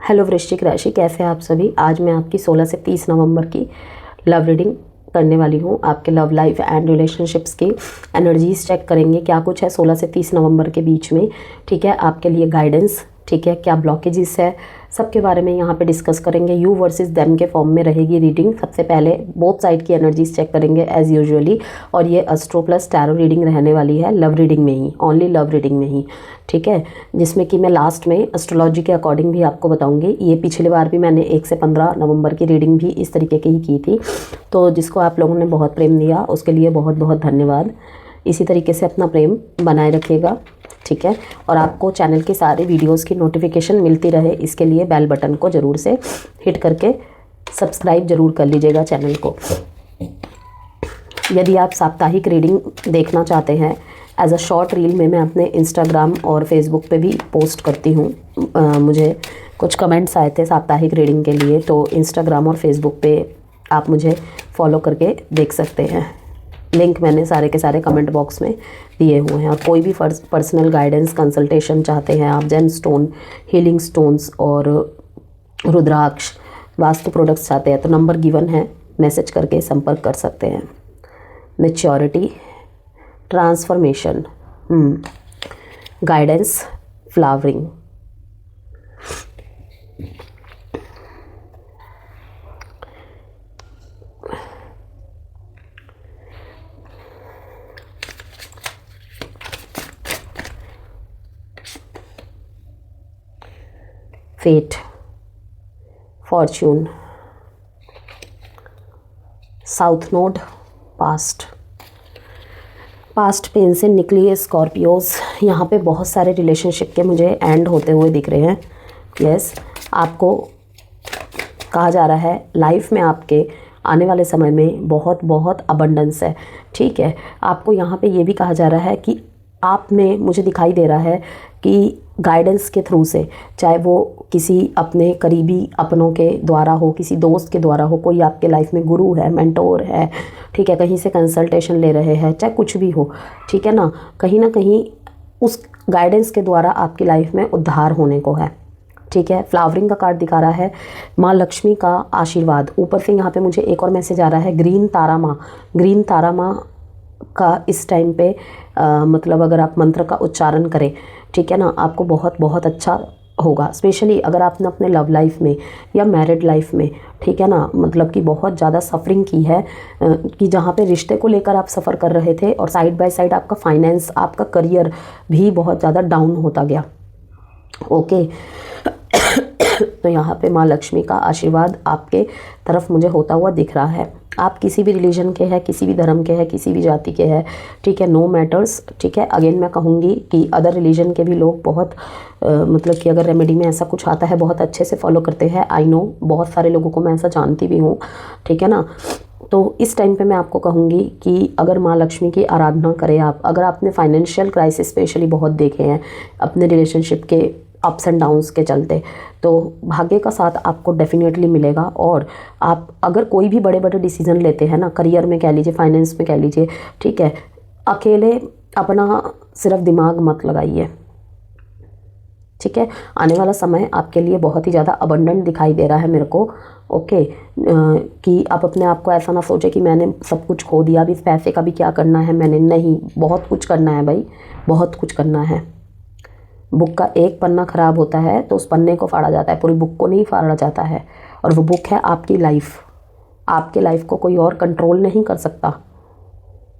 Hello वृश्चिक राशि, कैसे हैं आप सभी। आज मैं आपकी 16 से 30 नवंबर की लव रीडिंग करने वाली हूँ। आपके लव लाइफ एंड रिलेशनशिप्स की एनर्जीज चेक करेंगे, क्या कुछ है 16 से 30 नवंबर के बीच में। ठीक है, आपके लिए गाइडेंस, ठीक है, क्या ब्लॉकेजेस है, सबके बारे में यहाँ पे डिस्कस करेंगे। यू वर्सेस देम के फॉर्म में रहेगी रीडिंग। सबसे पहले बोथ साइड की एनर्जीज चेक करेंगे एज यूजुअली, और ये एस्ट्रो प्लस टैरो रीडिंग रहने वाली है, लव रीडिंग में ही, ओनली लव रीडिंग में ही। ठीक है, जिसमें कि मैं लास्ट में एस्ट्रोलॉजी के अकॉर्डिंग भी आपको बताऊंगी। ये पिछली बार भी मैंने 1 से 15 नवंबर की रीडिंग भी इस तरीके की ही की थी, तो जिसको आप लोगों ने बहुत प्रेम दिया उसके लिए बहुत बहुत धन्यवाद। इसी तरीके से अपना प्रेम बनाए रखिएगा, ठीक है। और आपको चैनल के सारे वीडियोस की नोटिफिकेशन मिलती रहे, इसके लिए बेल बटन को ज़रूर से हिट करके सब्सक्राइब ज़रूर कर लीजिएगा चैनल को। यदि आप साप्ताहिक रीडिंग देखना चाहते हैं एज अ शॉर्ट रील में, मैं अपने इंस्टाग्राम और फेसबुक पे भी पोस्ट करती हूँ। मुझे कुछ कमेंट्स आए थे साप्ताहिक रीडिंग के लिए, तो इंस्टाग्राम और फेसबुक पे आप मुझे फॉलो करके देख सकते हैं। लिंक मैंने सारे के सारे कमेंट बॉक्स में दिए हुए हैं। और कोई भी पर्सनल गाइडेंस कंसल्टेशन चाहते हैं आप, जेम स्टोन, हीलिंग स्टोन्स और रुद्राक्ष, वास्तु प्रोडक्ट्स चाहते हैं, तो नंबर गिवन है, मैसेज करके संपर्क कर सकते हैं। Maturity, transformation, guidance, flowering. Fate, fortune, south node, past pain से निकली है स्कॉर्पियोज। यहाँ पे बहुत सारे रिलेशनशिप के मुझे एंड होते हुए दिख रहे हैं। यस, आपको कहा जा रहा है लाइफ में आपके आने वाले समय में बहुत बहुत अबंडेंस है, ठीक है। आपको यहाँ पे ये भी कहा जा रहा है कि आप में मुझे दिखाई दे रहा है कि गाइडेंस के थ्रू से, चाहे वो किसी अपने करीबी अपनों के द्वारा हो, किसी दोस्त के द्वारा हो, कोई आपके लाइफ में गुरु है, मेंटोर है, ठीक है, कहीं से कंसल्टेशन ले रहे हैं, चाहे कुछ भी हो, ठीक है ना कहीं उस गाइडेंस के द्वारा आपकी लाइफ में उद्धार होने को है, ठीक है। फ्लावरिंग का कार्ड दिखा रहा है, माँ लक्ष्मी का आशीर्वाद। ऊपर से यहाँ पे मुझे एक और मैसेज आ रहा है, ग्रीन तारा माँ का इस टाइम पे मतलब अगर आप मंत्र का उच्चारण करें, ठीक है ना, आपको बहुत बहुत अच्छा होगा। स्पेशली अगर आपने अपने लव लाइफ में या मैरिड लाइफ में, ठीक है ना, मतलब कि बहुत ज़्यादा सफरिंग की है, कि जहाँ पे रिश्ते को लेकर आप सफ़र कर रहे थे और साइड बाय साइड आपका फाइनेंस, आपका करियर भी बहुत ज़्यादा डाउन होता गया, ओके। तो यहाँ पे माँ लक्ष्मी का आशीर्वाद आपके तरफ मुझे होता हुआ दिख रहा है। आप किसी भी रिलीजन के हैं, किसी भी धर्म के हैं, किसी भी जाति के हैं, ठीक है, नो मैटर्स, ठीक है। अगेन मैं कहूँगी कि अदर रिलीजन के भी लोग बहुत मतलब कि अगर रेमेडी में ऐसा कुछ आता है बहुत अच्छे से फॉलो करते हैं। आई नो, बहुत सारे लोगों को मैं ऐसा जानती भी हूँ, ठीक है ना। तो इस टाइम पे मैं आपको कहूँगी कि अगर माँ लक्ष्मी की आराधना करें आप, अगर आपने फाइनेंशियल क्राइसिस स्पेशली बहुत देखे हैं अपने रिलेशनशिप के अप्स एंड डाउन्स के चलते, तो भाग्य का साथ आपको डेफिनेटली मिलेगा। और आप अगर कोई भी बड़े बड़े डिसीजन लेते हैं ना, करियर में कह लीजिए, फाइनेंस में कह लीजिए, ठीक है, अकेले अपना सिर्फ दिमाग मत लगाइए, ठीक है। आने वाला समय आपके लिए बहुत ही ज़्यादा अबंडेंट दिखाई दे रहा है मेरे को, ओके। कि आप अपने आप को ऐसा ना सोचे कि मैंने सब कुछ खो दिया, अभी इस पैसे का भी क्या करना है मैंने, नहीं, बहुत कुछ करना है भाई, बहुत कुछ करना है। बुक का एक पन्ना ख़राब होता है तो उस पन्ने को फाड़ा जाता है, पूरी बुक को नहीं फाड़ा जाता है। और वो बुक है आपकी लाइफ। आपके लाइफ को कोई और कंट्रोल नहीं कर सकता,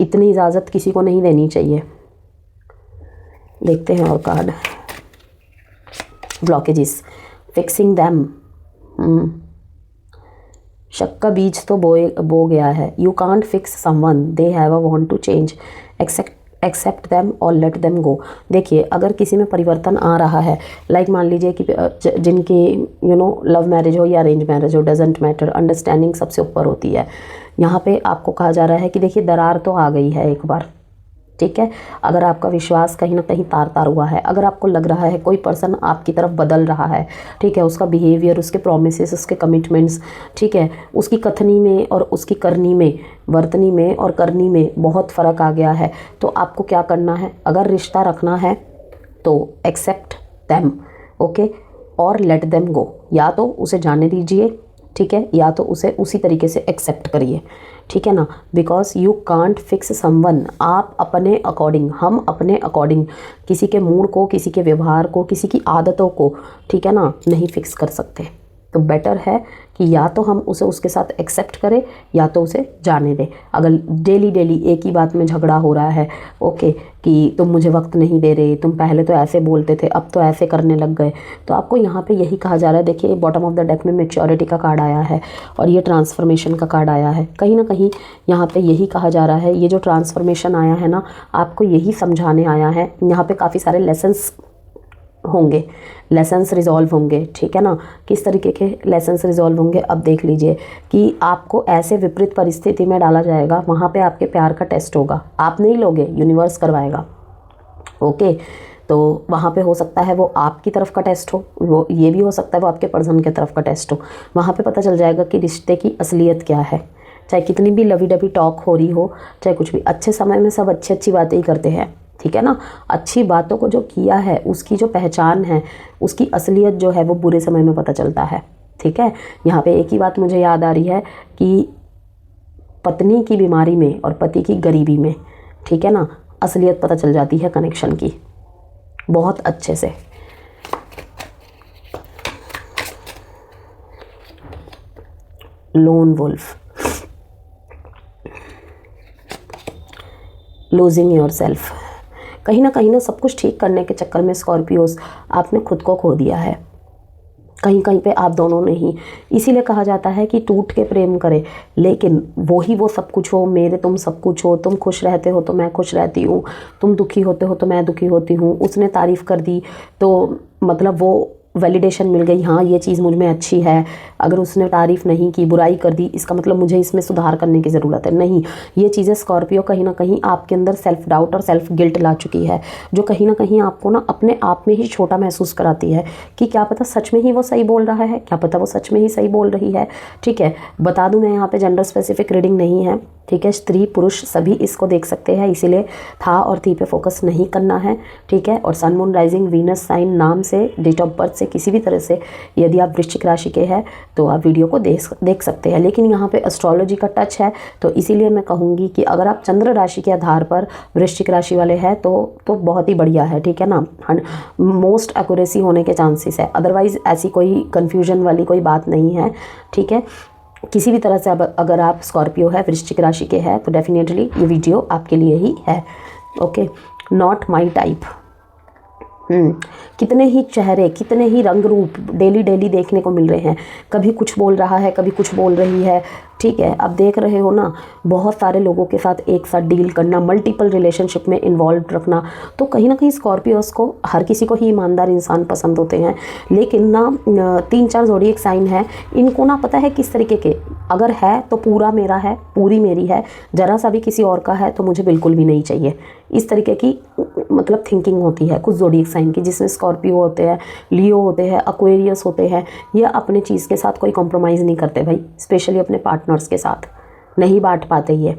इतनी इजाज़त किसी को नहीं देनी चाहिए। देखते हैं और कार्ड, ब्लॉकेजेस, फिक्सिंग दैम। शक का बीज तो बो गया है। You can't fix someone, they have a want to change, accept them और लेट देम गो। देखिए, अगर किसी में परिवर्तन आ रहा है, लाइक मान लीजिए कि जिनकी लव मैरिज हो या अरेंज मैरिज हो, डजेंट मैटर, अंडरस्टैंडिंग सबसे ऊपर होती है। यहाँ पे आपको कहा जा रहा है कि देखिए दरार तो आ गई है एक बार, ठीक है। अगर आपका विश्वास कहीं ना कहीं तार तार हुआ है, अगर आपको लग रहा है कोई पर्सन आपकी तरफ बदल रहा है, ठीक है, उसका बिहेवियर, उसके प्रोमिसेस, उसके कमिटमेंट्स, ठीक है, उसकी कथनी में और उसकी करनी में, वर्तनी में और करनी में बहुत फ़र्क आ गया है, तो आपको क्या करना है, अगर रिश्ता रखना है तो एक्सेप्ट देम, ओके। और लेट देम गो, या तो उसे जाने दीजिए, ठीक है, या तो उसे उसी तरीके से एक्सेप्ट करिए, ठीक है ना। Because you can't fix someone, आप अपने अकॉर्डिंग, हम अपने अकॉर्डिंग किसी के मूड को, किसी के व्यवहार को, किसी की आदतों को, ठीक है ना, नहीं फिक्स कर सकते। तो बेटर है कि या तो हम उसे उसके साथ एक्सेप्ट करें या तो उसे जाने दें। अगर डेली डेली एक ही बात में झगड़ा हो रहा है, ओके, कि तुम मुझे वक्त नहीं दे रहे, तुम पहले तो ऐसे बोलते थे अब तो ऐसे करने लग गए, तो आपको यहाँ पे यही कहा जा रहा है। देखिए बॉटम ऑफ द डेक में मैच्योरिटी का कार्ड आया है और ये ट्रांसफॉर्मेशन का कार्ड आया है। कहीं ना कहीं यहाँ पे यही कहा जा रहा है, ये जो ट्रांसफॉर्मेशन आया है ना, आपको यही समझाने आया है। यहाँ पे काफ़ी सारे लेसन्स होंगे, लेसन्स रिजॉल्व होंगे, ठीक है ना। किस तरीके के लेसन्स रिजॉल्व होंगे, अब देख लीजिए कि आपको ऐसे विपरीत परिस्थिति में डाला जाएगा, वहाँ पे आपके प्यार का टेस्ट होगा। आप नहीं लोगे, यूनिवर्स करवाएगा, ओके। तो वहाँ पे हो सकता है वो आपकी तरफ का टेस्ट हो, वो ये भी हो सकता है वो आपके पर्सन की तरफ का टेस्ट हो। वहाँ पे पता चल जाएगा कि रिश्ते की असलियत क्या है। चाहे कितनी भी लवी डबी टॉक हो रही हो, चाहे कुछ भी, अच्छे समय में सब अच्छी अच्छी बातें ही करते हैं, ठीक है ना। अच्छी बातों को जो किया है उसकी जो पहचान है, उसकी असलियत जो है वो बुरे समय में पता चलता है, ठीक है। यहाँ पे एक ही बात मुझे याद आ रही है कि पत्नी की बीमारी में और पति की गरीबी में, ठीक है ना, असलियत पता चल जाती है कनेक्शन की बहुत अच्छे से। लोन वुल्फ, लूजिंग योरसेल्फ, कहीं ना सब कुछ ठीक करने के चक्कर में स्कॉर्पियोस आपने खुद को खो दिया है, कहीं कहीं पे आप दोनों ने ही। इसीलिए कहा जाता है कि टूट के प्रेम करे, लेकिन वो सब कुछ हो, मेरे तुम सब कुछ हो, तुम खुश रहते हो तो मैं खुश रहती हूँ, तुम दुखी होते हो तो मैं दुखी होती हूँ। उसने तारीफ़ कर दी तो मतलब वो वैलिडेशन मिल गई, हाँ ये चीज़ मुझ में अच्छी है। अगर उसने तारीफ़ नहीं की, बुराई कर दी, इसका मतलब मुझे इसमें सुधार करने की ज़रूरत है, नहीं। ये चीज़ें स्कॉर्पियो कहीं ना कहीं आपके अंदर सेल्फ डाउट और सेल्फ गिल्ट ला चुकी है, जो कहीं ना कहीं आपको ना अपने आप में ही छोटा महसूस कराती है कि क्या पता सच में ही वो सही बोल रहा है, क्या पता वो सच में ही सही बोल रही है, ठीक है। बता दूं मैं यहाँ पे जेंडर स्पेसिफिक रीडिंग नहीं है, ठीक है। स्त्री पुरुष सभी इसको देख सकते हैं, इसीलिए था और थी पे फोकस नहीं करना है, ठीक है। और sun moon rising Venus sign नाम से, डेट ऑफ बर्थ से, किसी भी तरह से यदि आप वृश्चिक राशि के हैं तो आप वीडियो को देख सकते हैं। लेकिन यहाँ पे एस्ट्रोलॉजी का टच है, तो इसीलिए मैं कहूँगी कि अगर आप चंद्र राशि के आधार पर वृश्चिक राशि वाले हैं तो बहुत ही बढ़िया है, ठीक है ना। मोस्ट एक्यूरेसी होने के चांसेस है, अदरवाइज ऐसी कोई कन्फ्यूजन वाली कोई बात नहीं है, ठीक है। किसी भी तरह से अगर आप स्कॉर्पियो है, वृश्चिक राशि के हैं, तो डेफिनेटली ये वीडियो आपके लिए ही है, ओके। नॉट माई टाइप, कितने ही चेहरे, कितने ही रंग रूप डेली डेली देखने को मिल रहे हैं। कभी कुछ बोल रहा है, कभी कुछ बोल रही है, ठीक है। अब देख रहे हो ना, बहुत सारे लोगों के साथ एक साथ डील करना, मल्टीपल रिलेशनशिप में इन्वॉल्व रखना, तो कहीं ना कहीं स्कॉर्पियोस को, हर किसी को ही ईमानदार इंसान पसंद होते हैं, लेकिन ना 3-4 ज़ोडिएक साइन है, इनको ना पता है किस तरीके के, अगर है तो पूरा मेरा है, पूरी मेरी है, ज़रा सा भी किसी और का है तो मुझे बिल्कुल भी नहीं चाहिए, इस तरीके की मतलब थिंकिंग होती है कुछ ज़ोडिएक साइन की, जिसमें स्कॉर्पियो होते हैं, लियो होते हैं, एक्वेरियस होते हैं। ये अपने चीज़ के साथ कोई कॉम्प्रोमाइज़ नहीं करते भाई, स्पेशली अपने पार्टनर्स के साथ नहीं बांट पाते ये।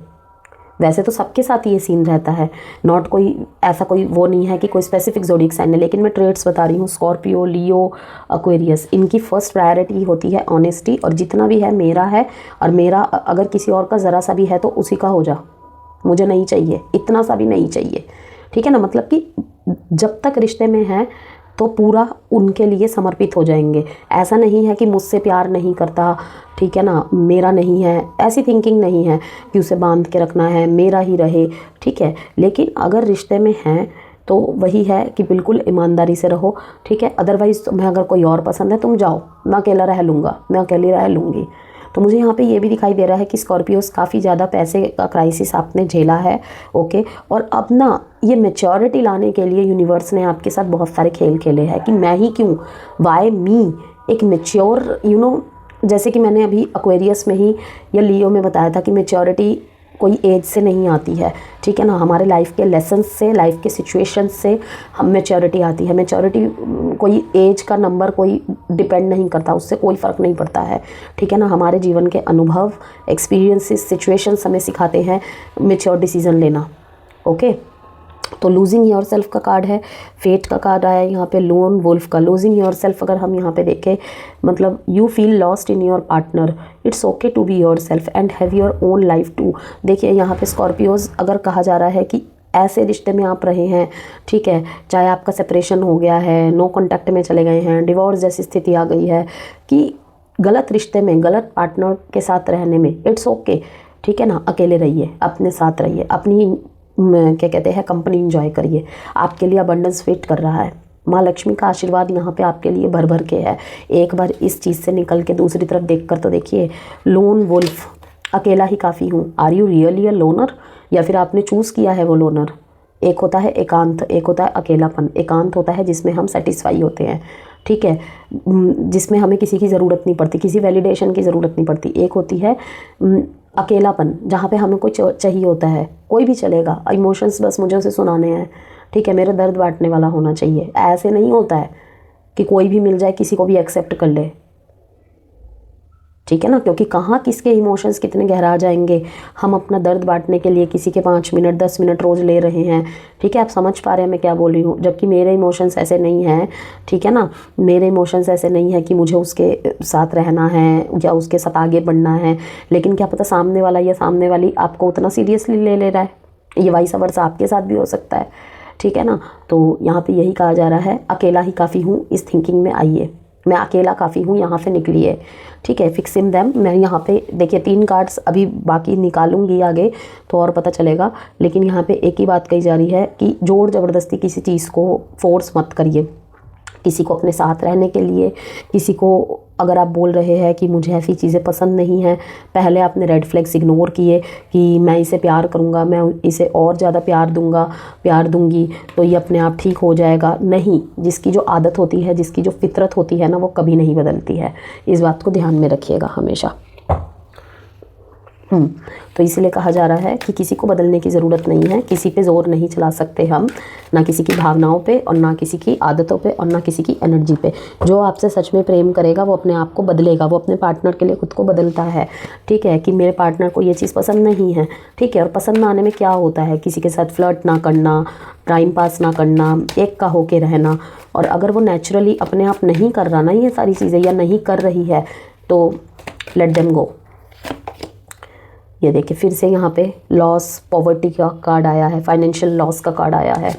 वैसे तो सबके साथ ये सीन रहता है, नॉट कोई ऐसा कोई वो नहीं है कि कोई स्पेसिफिक ज़ोडिएक साइन है, लेकिन मैं ट्रेड्स बता रही हूँ। स्कॉर्पियो, लियो, एक्वेरियस, इनकी फर्स्ट प्रायोरिटी होती है ऑनेस्टी, और जितना भी है मेरा है, और मेरा अगर किसी और का ज़रा सा भी है तो उसी का हो जा, मुझे नहीं चाहिए, इतना सा भी नहीं चाहिए, ठीक है ना। मतलब कि जब तक रिश्ते में है तो पूरा उनके लिए समर्पित हो जाएंगे। ऐसा नहीं है कि मुझसे प्यार नहीं करता, ठीक है ना, मेरा नहीं है, ऐसी थिंकिंग नहीं है कि उसे बांध के रखना है, मेरा ही रहे, ठीक है। लेकिन अगर रिश्ते में हैं तो वही है कि बिल्कुल ईमानदारी से रहो, ठीक है। अदरवाइज़ तुम्हें अगर कोई और पसंद है तुम जाओ, मैं अकेला रह लूँगा, मैं अकेली रह लूँगी। तो मुझे यहाँ पे ये भी दिखाई दे रहा है कि स्कॉर्पियोस काफ़ी ज़्यादा पैसे का क्राइसिस आपने झेला है, ओके। और अब ना ये मैच्योरिटी लाने के लिए यूनिवर्स ने आपके साथ बहुत सारे खेल खेले हैं कि मैं ही क्यों, वाई मी, एक मैच्योर जैसे कि मैंने अभी एक्वेरियस में ही या लियो में बताया था कि मैच्योरिटी कोई एज से नहीं आती है, ठीक है ना। हमारे लाइफ के लेसन्स से, लाइफ के सिचुएशंस से हम मैच्योरिटी आती है। मैच्योरिटी कोई एज का नंबर कोई डिपेंड नहीं करता, उससे कोई फ़र्क नहीं पड़ता है, ठीक है ना। हमारे जीवन के अनुभव, एक्सपीरियंसेस, सिचुएशंस हमें सिखाते हैं मैच्योर डिसीज़न लेना, ओके। तो लूजिंग योर सेल्फ का कार्ड है, फेट का कार्ड आया है यहाँ पे, लोन वुल्फ का। लूजिंग योर सेल्फ अगर हम यहाँ पे देखें, मतलब you feel lost in your partner, it's okay to be your self and have your own life too. देखिए यहाँ पे स्कॉर्पियोज अगर कहा जा रहा है कि ऐसे रिश्ते में आप रहे हैं, ठीक है, चाहे आपका सेपरेशन हो गया है, नो कॉन्टैक्ट में चले गए हैं, डिवोर्स जैसी स्थिति आ गई है, कि गलत रिश्ते में, गलत पार्टनर के साथ रहने में, इट्स ओके, ठीक है ना। अकेले रहिए, अपने साथ रहिए, अपनी क्या कहते हैं कंपनी इंजॉय करिए। आपके लिए अबंडेंस वेट कर रहा है। माँ लक्ष्मी का आशीर्वाद यहाँ पे आपके लिए भर भर के है। एक बार इस चीज़ से निकल के दूसरी तरफ देखकर तो देखिए। लोन वुल्फ, अकेला ही काफ़ी हूँ। Are you really a loner, या फिर आपने चूज़ किया है वो लोनर। एक होता है एकांत, एक होता है अकेलापन। एकांत होता है जिसमें हम सेटिस्फाई होते हैं, ठीक है, जिसमें हमें किसी की ज़रूरत नहीं पड़ती, किसी वैलिडेशन की ज़रूरत नहीं पड़ती। एक होती है अकेलापन, जहाँ पे हमें कुछ चाहिए होता है, कोई भी चलेगा, इमोशंस बस मुझे उसे सुनाने हैं, ठीक है, मेरे दर्द बांटने वाला होना चाहिए। ऐसे नहीं होता है कि कोई भी मिल जाए किसी को भी एक्सेप्ट कर ले, ठीक है ना, क्योंकि कहाँ किसके इमोशंस कितने गहरा जाएंगे। हम अपना दर्द बांटने के लिए किसी के 5 मिनट 10 मिनट रोज़ ले रहे हैं, ठीक है, आप समझ पा रहे हैं मैं क्या बोल रही हूँ। जबकि मेरे इमोशंस ऐसे नहीं हैं, ठीक है ना, मेरे इमोशंस ऐसे नहीं है कि मुझे उसके साथ रहना है या उसके साथ आगे बढ़ना है। लेकिन क्या पता सामने वाला या सामने वाली आपको उतना सीरियसली ले रहा है। ये वाइस वर्सा आपके साथ भी हो सकता है, ठीक है ना। तो यहाँ पर यही कहा जा रहा है, अकेला ही काफ़ी हूँ, इस थिंकिंग में आइए। मैं अकेला काफ़ी हूँ, यहाँ से निकलिए, ठीक है। फिक्सिंग देम, मैं यहाँ पे देखिए 3 कार्ड्स अभी बाकी निकालूंगी आगे तो और पता चलेगा। लेकिन यहाँ पे एक ही बात कही जा रही है कि जोर ज़बरदस्ती किसी चीज़ को फोर्स मत करिए, किसी को अपने साथ रहने के लिए। किसी को अगर आप बोल रहे हैं कि मुझे ऐसी चीज़ें पसंद नहीं हैं, पहले आपने रेड फ्लैग्स इग्नोर किए कि मैं इसे प्यार करूँगा, मैं इसे और ज़्यादा प्यार दूँगी तो ये अपने आप ठीक हो जाएगा। नहीं, जिसकी जो आदत होती है, जिसकी जो फितरत होती है ना, वो कभी नहीं बदलती है। इस बात को ध्यान में रखिएगा हमेशा। तो इसीलिए कहा जा रहा है कि किसी को बदलने की ज़रूरत नहीं है, किसी पे ज़ोर नहीं चला सकते हम, ना किसी की भावनाओं पे और ना किसी की आदतों पे और ना किसी की एनर्जी पे। जो आपसे सच में प्रेम करेगा वो अपने आप को बदलेगा, वो अपने पार्टनर के लिए खुद को बदलता है, ठीक है, कि मेरे पार्टनर को ये चीज़ पसंद नहीं है, ठीक है। और पसंद ना आने में क्या होता है, किसी के साथ फ्लर्ट ना करना, टाइम पास ना करना, एक का होके रहना। और अगर वो नेचुरली अपने आप नहीं कर रहा ना ये सारी चीज़ें, या नहीं कर रही है, तो लेट देम गो। ये देखिए फिर से यहाँ पे लॉस, पॉवर्टी का कार्ड आया है, फाइनेंशियल लॉस का कार्ड आया है,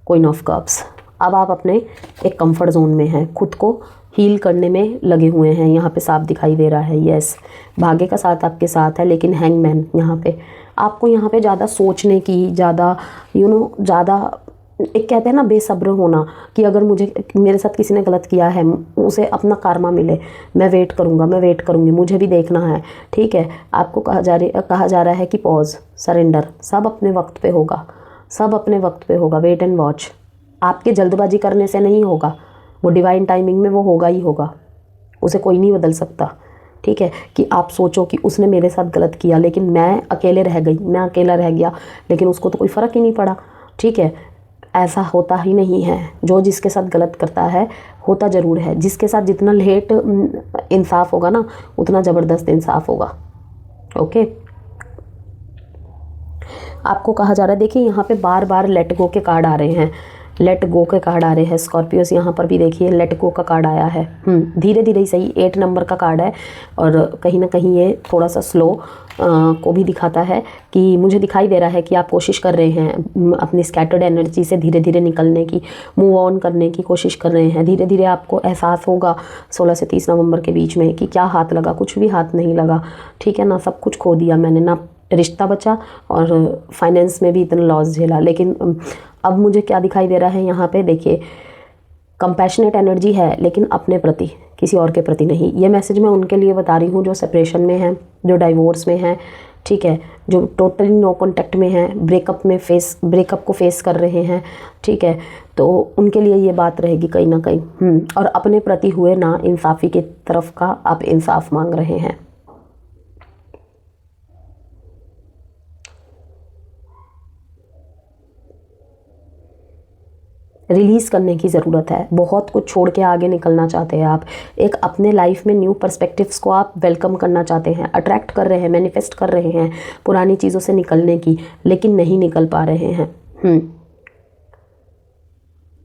क्वीन ऑफ कप्स। अब आप अपने एक कंफर्ट जोन में हैं, खुद को हील करने में लगे हुए हैं, यहाँ पे साफ दिखाई दे रहा है। यस, भाग्य का साथ आपके साथ है, लेकिन हैंगमैन यहाँ पे आपको यहाँ पे ज़्यादा सोचने की, ज़्यादा ज़्यादा एक कहते हैं ना बेसब्र होना, कि अगर मेरे साथ किसी ने गलत किया है उसे अपना कारमा मिले, मैं वेट करूँगा, मैं वेट करूँगी, मुझे भी देखना है, ठीक है। आपको कहा जा रहा है कि पॉज, सरेंडर, सब अपने वक्त पे होगा, सब अपने वक्त पे होगा। Wait and watch. आपके जल्दबाजी करने से नहीं होगा, वो डिवाइन टाइमिंग में वो होगा ही होगा, उसे कोई नहीं बदल सकता, ठीक है। कि आप सोचो कि उसने मेरे साथ गलत किया लेकिन मैं अकेले रह गई, मैं अकेला रह गया, लेकिन उसको तो कोई फ़र्क ही नहीं पड़ा, ठीक है। ऐसा होता ही नहीं है। जो जिसके साथ गलत करता है होता ज़रूर है। जिसके साथ जितना लेट इंसाफ होगा ना, उतना ज़बरदस्त इंसाफ होगा। ओके, आपको कहा जा रहा है, देखिए यहाँ पे बार बार लेट गो के कार्ड आ रहे हैं, लेट गो के कार्ड आ रहे हैं स्कॉर्पियोस। यहाँ पर भी देखिए लेट गो का कार्ड आया है। धीरे धीरे ही सही, 8 नंबर का कार्ड है और कहीं ना कहीं ये थोड़ा सा स्लो को भी दिखाता है कि मुझे दिखाई दे रहा है कि आप कोशिश कर रहे हैं अपनी स्कैटर्ड एनर्जी से धीरे धीरे निकलने की, मूव ऑन करने की कोशिश कर रहे हैं। धीरे धीरे आपको एहसास होगा 16 से 30 नवंबर के बीच में कि क्या हाथ लगा, कुछ भी हाथ नहीं लगा, ठीक है ना। सब कुछ खो दिया मैंने, ना रिश्ता बचा और फाइनेंस में भी इतना लॉस झेला। लेकिन अब मुझे क्या दिखाई दे रहा है यहाँ पे, देखिए कंपैशनेट एनर्जी है लेकिन अपने प्रति, किसी और के प्रति नहीं। ये मैसेज मैं उनके लिए बता रही हूँ जो सेपरेशन में हैं, जो डाइवोर्स में हैं, ठीक है, जो टोटली नो कॉन्टैक्ट में हैं, ब्रेकअप को फेस कर रहे हैं, ठीक है। तो उनके लिए ये बात रहेगी कहीं ना कहीं। और अपने प्रति हुए ना इंसाफ़ी की तरफ का आप इंसाफ मांग रहे हैं। रिलीज़ करने की ज़रूरत है, बहुत कुछ छोड़ के आगे निकलना चाहते हैं आप। एक अपने लाइफ में न्यू पर्सपेक्टिव्स को आप वेलकम करना चाहते हैं, अट्रैक्ट कर रहे हैं, मैनिफेस्ट कर रहे हैं पुरानी चीज़ों से निकलने की, लेकिन नहीं निकल पा रहे हैं।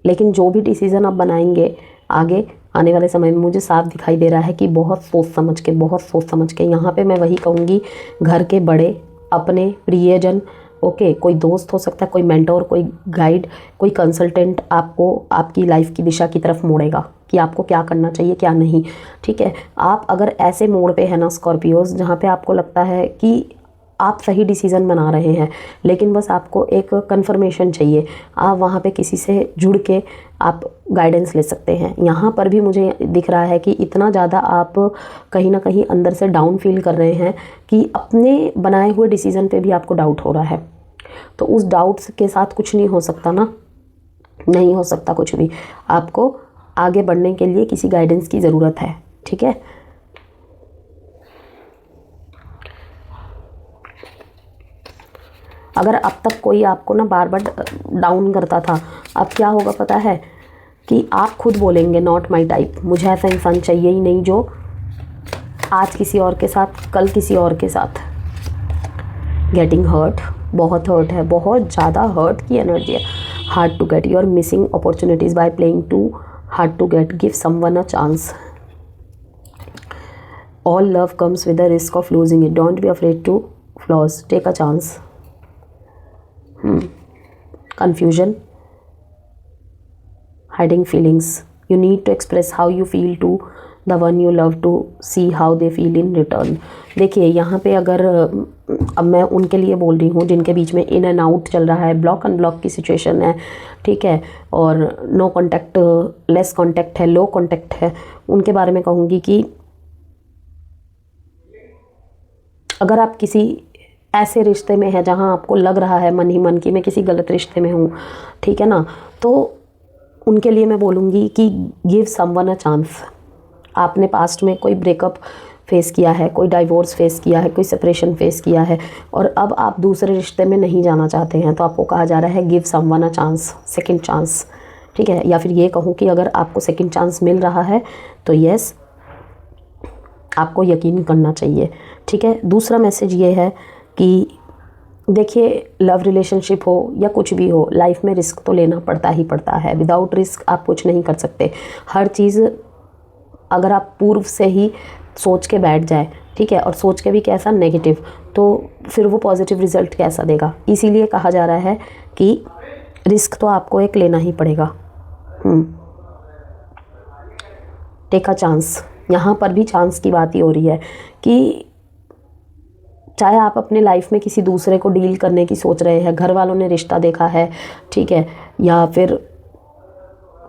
लेकिन जो भी डिसीज़न आप बनाएंगे आगे आने वाले समय में, मुझे साफ दिखाई दे रहा है कि बहुत सोच समझ के। यहाँ पे मैं वही कहूँगी, घर के बड़े, अपने प्रियजन, ओके, कोई दोस्त हो सकता है, कोई मेंटोर, कोई गाइड, कोई कंसल्टेंट आपको आपकी लाइफ की दिशा की तरफ मोड़ेगा कि आपको क्या करना चाहिए क्या नहीं। ठीक है, आप अगर ऐसे मोड़ पे है ना स्कॉर्पियोज, जहाँ पे आपको लगता है कि आप सही डिसीज़न बना रहे हैं, लेकिन बस आपको एक कंफर्मेशन चाहिए, आप वहाँ पे किसी से जुड़ के आप गाइडेंस ले सकते हैं। यहाँ पर भी मुझे दिख रहा है कि इतना ज़्यादा आप कहीं ना कहीं अंदर से डाउन फील कर रहे हैं कि अपने बनाए हुए डिसीज़न पे भी आपको डाउट हो रहा है। तो उस डाउट्स के साथ कुछ नहीं हो सकता ना, नहीं हो सकता कुछ भी। आपको आगे बढ़ने के लिए किसी गाइडेंस की ज़रूरत है। ठीक है, अगर अब तक कोई आपको ना बार बार डाउन करता था, अब क्या होगा पता है कि आप खुद बोलेंगे नॉट माई टाइप, मुझे ऐसा इंसान चाहिए ही नहीं जो आज किसी और के साथ कल किसी और के साथ। गेटिंग हर्ट, बहुत हर्ट है, बहुत ज़्यादा हर्ट की एनर्जी है। Hard to get, you are missing opportunities by playing too hard to get, give someone a chance. All love comes with the risk of losing it, don't be afraid to flaws, take a chance. Confusion, hiding feelings, you need to express how you feel to the one you love to see how they feel in return। देखिए यहाँ पे अगर अब मैं उनके लिए बोल रही हूँ जिनके बीच में इन एंड आउट चल रहा है, ब्लॉक अनब्लॉक की सिचुएशन है, ठीक है, और नो कॉन्टैक्ट, लेस कॉन्टैक्ट है, लो कॉन्टैक्ट है, उनके बारे में कहूँगी कि अगर आप किसी ऐसे रिश्ते में है जहाँ आपको लग रहा है मन ही मन की मैं किसी गलत रिश्ते में हूँ, ठीक है ना, तो उनके लिए मैं बोलूँगी कि गिव समवन अ चांस। आपने पास्ट में कोई ब्रेकअप फेस किया है, कोई डाइवोर्स फेस किया है, कोई सेपरेशन फेस किया है, और अब आप दूसरे रिश्ते में नहीं जाना चाहते हैं, तो आपको कहा जा रहा है give someone a chance, second chance. ठीक है, या फिर ये कहूँ कि अगर आपको सेकंड चांस मिल रहा है तो यस, आपको यकीन करना चाहिए। ठीक है, दूसरा मैसेज ये है कि देखिए लव रिलेशनशिप हो या कुछ भी हो, लाइफ में रिस्क तो लेना पड़ता ही पड़ता है। विदाउट रिस्क आप कुछ नहीं कर सकते। हर चीज़ अगर आप पूर्व से ही सोच के बैठ जाए, ठीक है, और सोच के भी कैसा नेगेटिव, तो फिर वो पॉजिटिव रिजल्ट कैसा देगा। इसीलिए कहा जा रहा है कि रिस्क तो आपको एक लेना ही पड़ेगा। टेक अ चांस, यहाँ पर भी चांस की बात ही हो रही है कि चाहे आप अपने लाइफ में किसी दूसरे को डील करने की सोच रहे हैं, घर वालों ने रिश्ता देखा है, ठीक है, या फिर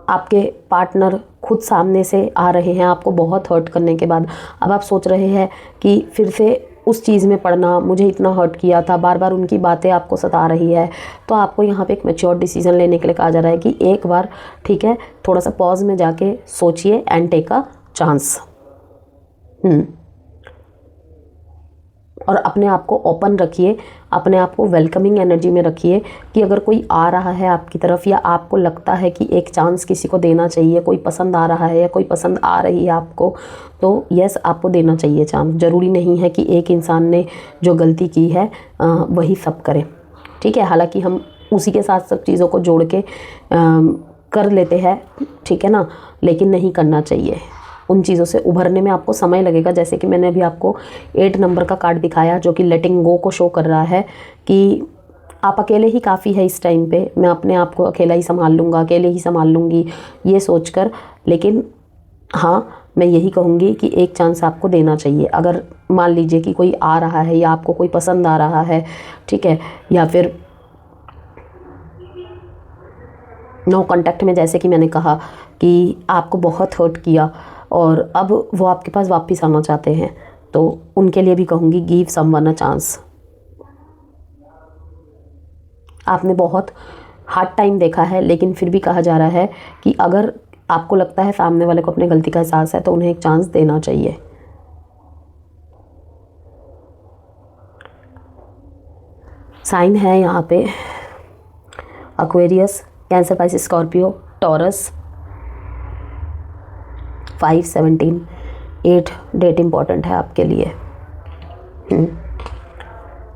आपके पार्टनर खुद सामने से आ रहे हैं आपको बहुत हर्ट करने के बाद, अब आप सोच रहे हैं कि फिर से उस चीज़ में पड़ना, मुझे इतना हर्ट किया था, बार बार उनकी बातें आपको सता रही है, तो आपको यहाँ पे एक मैच्योर डिसीजन लेने के लिए कहा जा रहा है कि एक बार, ठीक है, थोड़ा सा पॉज में जाके सोचिए एंड टेक अ चांस। और अपने आप को ओपन रखिए, अपने आप को वेलकमिंग एनर्जी में रखिए कि अगर कोई आ रहा है आपकी तरफ या आपको लगता है कि एक चांस किसी को देना चाहिए, कोई पसंद आ रहा है या कोई पसंद आ रही है आपको, तो यस आपको देना चाहिए चांस। ज़रूरी नहीं है कि एक इंसान ने जो गलती की है वही सब करे, ठीक है, हालांकि हम उसी के साथ सब चीज़ों को जोड़ के कर लेते हैं, ठीक है ना, लेकिन नहीं करना चाहिए। उन चीज़ों से उभरने में आपको समय लगेगा। जैसे कि मैंने अभी आपको 8 नंबर का कार्ड दिखाया जो कि लेटिंग गो को शो कर रहा है कि आप अकेले ही काफ़ी है इस टाइम पे, मैं अपने आप को अकेला ही संभाल लूँगा, अकेले ही संभाल लूँगी, ये सोचकर। लेकिन हाँ, मैं यही कहूँगी कि एक चांस आपको देना चाहिए। अगर मान लीजिए कि कोई आ रहा है या आपको कोई पसंद आ रहा है, ठीक है, या फिर नो कॉन्टैक्ट में, जैसे कि मैंने कहा कि आपको बहुत हर्ट किया और अब वो आपके पास वापस आना चाहते हैं, तो उनके लिए भी कहूँगी गिव समवन अ चांस। आपने बहुत हार्ड टाइम देखा है, लेकिन फिर भी कहा जा रहा है कि अगर आपको लगता है सामने वाले को अपने गलती का एहसास है तो उन्हें एक चांस देना चाहिए। साइन है यहाँ पे Aquarius, Cancer, Pisces, Scorpio, Taurus. 5-17 8 date important है आपके लिए।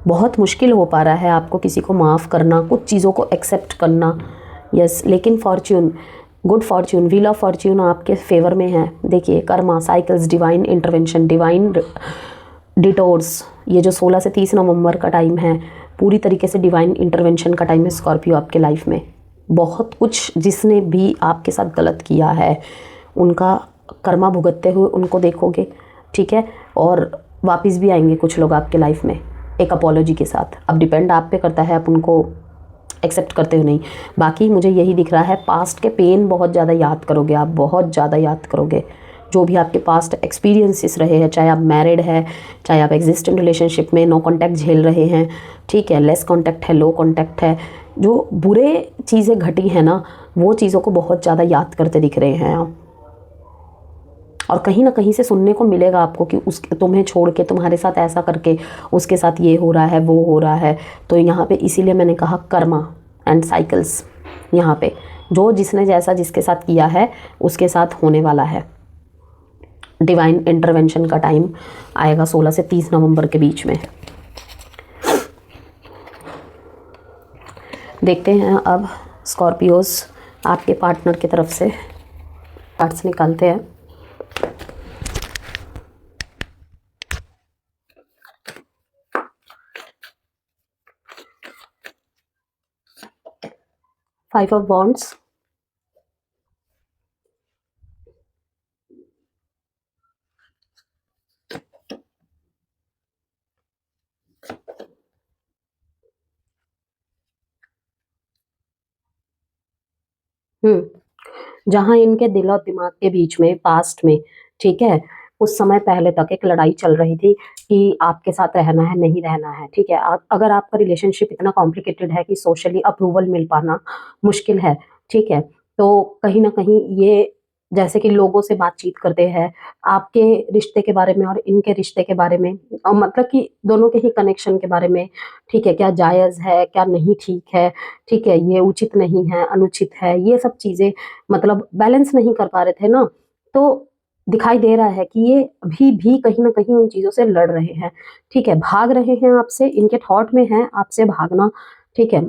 बहुत मुश्किल हो पा रहा है आपको किसी को माफ़ करना, कुछ चीज़ों को एक्सेप्ट करना। यस, लेकिन Fortune, good Fortune, wheel of Fortune आपके फेवर में है। देखिए, Karma, cycles, divine intervention, divine डिटोर्स, ये जो 16 से 30 नवंबर का टाइम है, पूरी तरीके से डिवाइन इंटरवेंशन का टाइम है स्कॉर्पियो आपके लाइफ में। बहुत कुछ जिसने भी आपके साथ गलत किया है उनका कर्मा भुगतते हुए उनको देखोगे, ठीक है, और वापस भी आएंगे कुछ लोग आपके लाइफ में एक अपॉलॉजी के साथ। अब डिपेंड आप पे करता है आप उनको एक्सेप्ट करते हो नहीं। बाकी मुझे यही दिख रहा है, पास्ट के पेन बहुत ज़्यादा याद करोगे आप, बहुत ज़्यादा याद करोगे। जो भी आपके पास्ट एक्सपीरियंसेस रहे हैं, चाहे आप मैरिड है, चाहे आप एग्जिस्टिंग रिलेशनशिप में नो कांटेक्ट झेल रहे हैं, ठीक है, लेस कांटेक्ट है, लो कांटेक्ट है, जो बुरे चीज़ें घटी हैं ना, वो चीज़ों को बहुत ज़्यादा याद करते दिख रहे हैं आप। और कहीं ना कहीं से सुनने को मिलेगा आपको कि उस तुम्हें छोड़ के, तुम्हारे साथ ऐसा करके उसके साथ ये हो रहा है, वो हो रहा है। तो यहाँ पे इसीलिए मैंने कहा कर्मा एंड साइकिल्स, यहाँ पे जो जिसने जैसा जिसके साथ किया है उसके साथ होने वाला है। डिवाइन इंटरवेंशन का टाइम आएगा 16 से 30 नवंबर के बीच में। देखते हैं अब स्कॉर्पियोज आपके पार्टनर की तरफ से कार्ड्स निकालते हैं। फाइव ऑफ वॉन्ड्स, जहां इनके दिल और दिमाग के बीच में पास्ट में, ठीक है, कुछ समय पहले तक एक लड़ाई चल रही थी कि आपके साथ रहना है नहीं रहना है, ठीक है। अगर आपका रिलेशनशिप इतना कॉम्प्लिकेटेड है कि सोशली अप्रूवल मिल पाना मुश्किल है, ठीक है, तो कहीं ना कहीं ये जैसे कि लोगों से बातचीत करते हैं आपके रिश्ते के बारे में और इनके रिश्ते के बारे में, और मतलब कि दोनों के ही कनेक्शन के बारे में, ठीक है, क्या जायज़ है, क्या नहीं ठीक है, ठीक है, ये उचित नहीं है, अनुचित है, ये सब चीज़ें मतलब बैलेंस नहीं कर पा रहे थे ना। तो दिखाई दे रहा है कि ये अभी भी कहीं ना कहीं उन चीज़ों से लड़ रहे हैं, ठीक है, भाग रहे हैं आपसे, इनके थॉट में है आपसे भागना, ठीक है।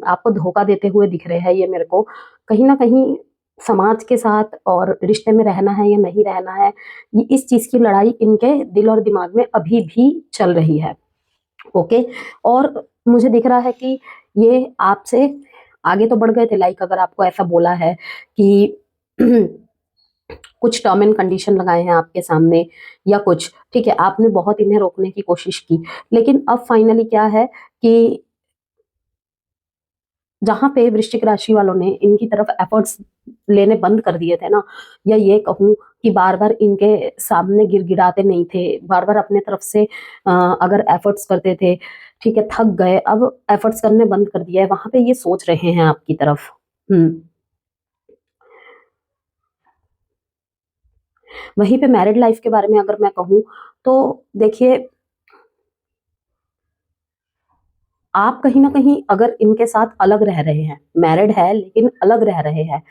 आपको धोखा देते हुए दिख रहे हैं ये मेरे को। कहीं ना कहीं समाज के साथ और रिश्ते में रहना है या नहीं रहना है, ये इस चीज़ की लड़ाई इनके दिल और दिमाग में अभी भी चल रही है। ओके, और मुझे दिख रहा है कि ये आपसे आगे तो बढ़ गए थे, लाइक अगर आपको ऐसा बोला है कि कुछ टर्म एंड कंडीशन लगाए हैं आपके सामने या कुछ, ठीक है, आपने बहुत इन्हें रोकने की कोशिश की, लेकिन अब फाइनली क्या है कि जहां पे वृश्चिक राशि वालों ने इनकी तरफ एफर्ट्स लेने बंद कर दिए थे ना, या ये कहूँ कि बार बार इनके सामने गिड़गिड़ाते नहीं थे, बार बार अपने तरफ से अगर एफर्ट्स करते थे, ठीक है, थक गए, अब एफर्ट्स करने बंद कर दिया है, वहां पे ये सोच रहे हैं आपकी तरफ। वहीं पे मैरिड लाइफ के बारे में अगर मैं कहूँ तो देखिए, आप कहीं ना कहीं अगर इनके साथ अलग रह रहे हैं, मैरिड है लेकिन अलग रह रहे हैं,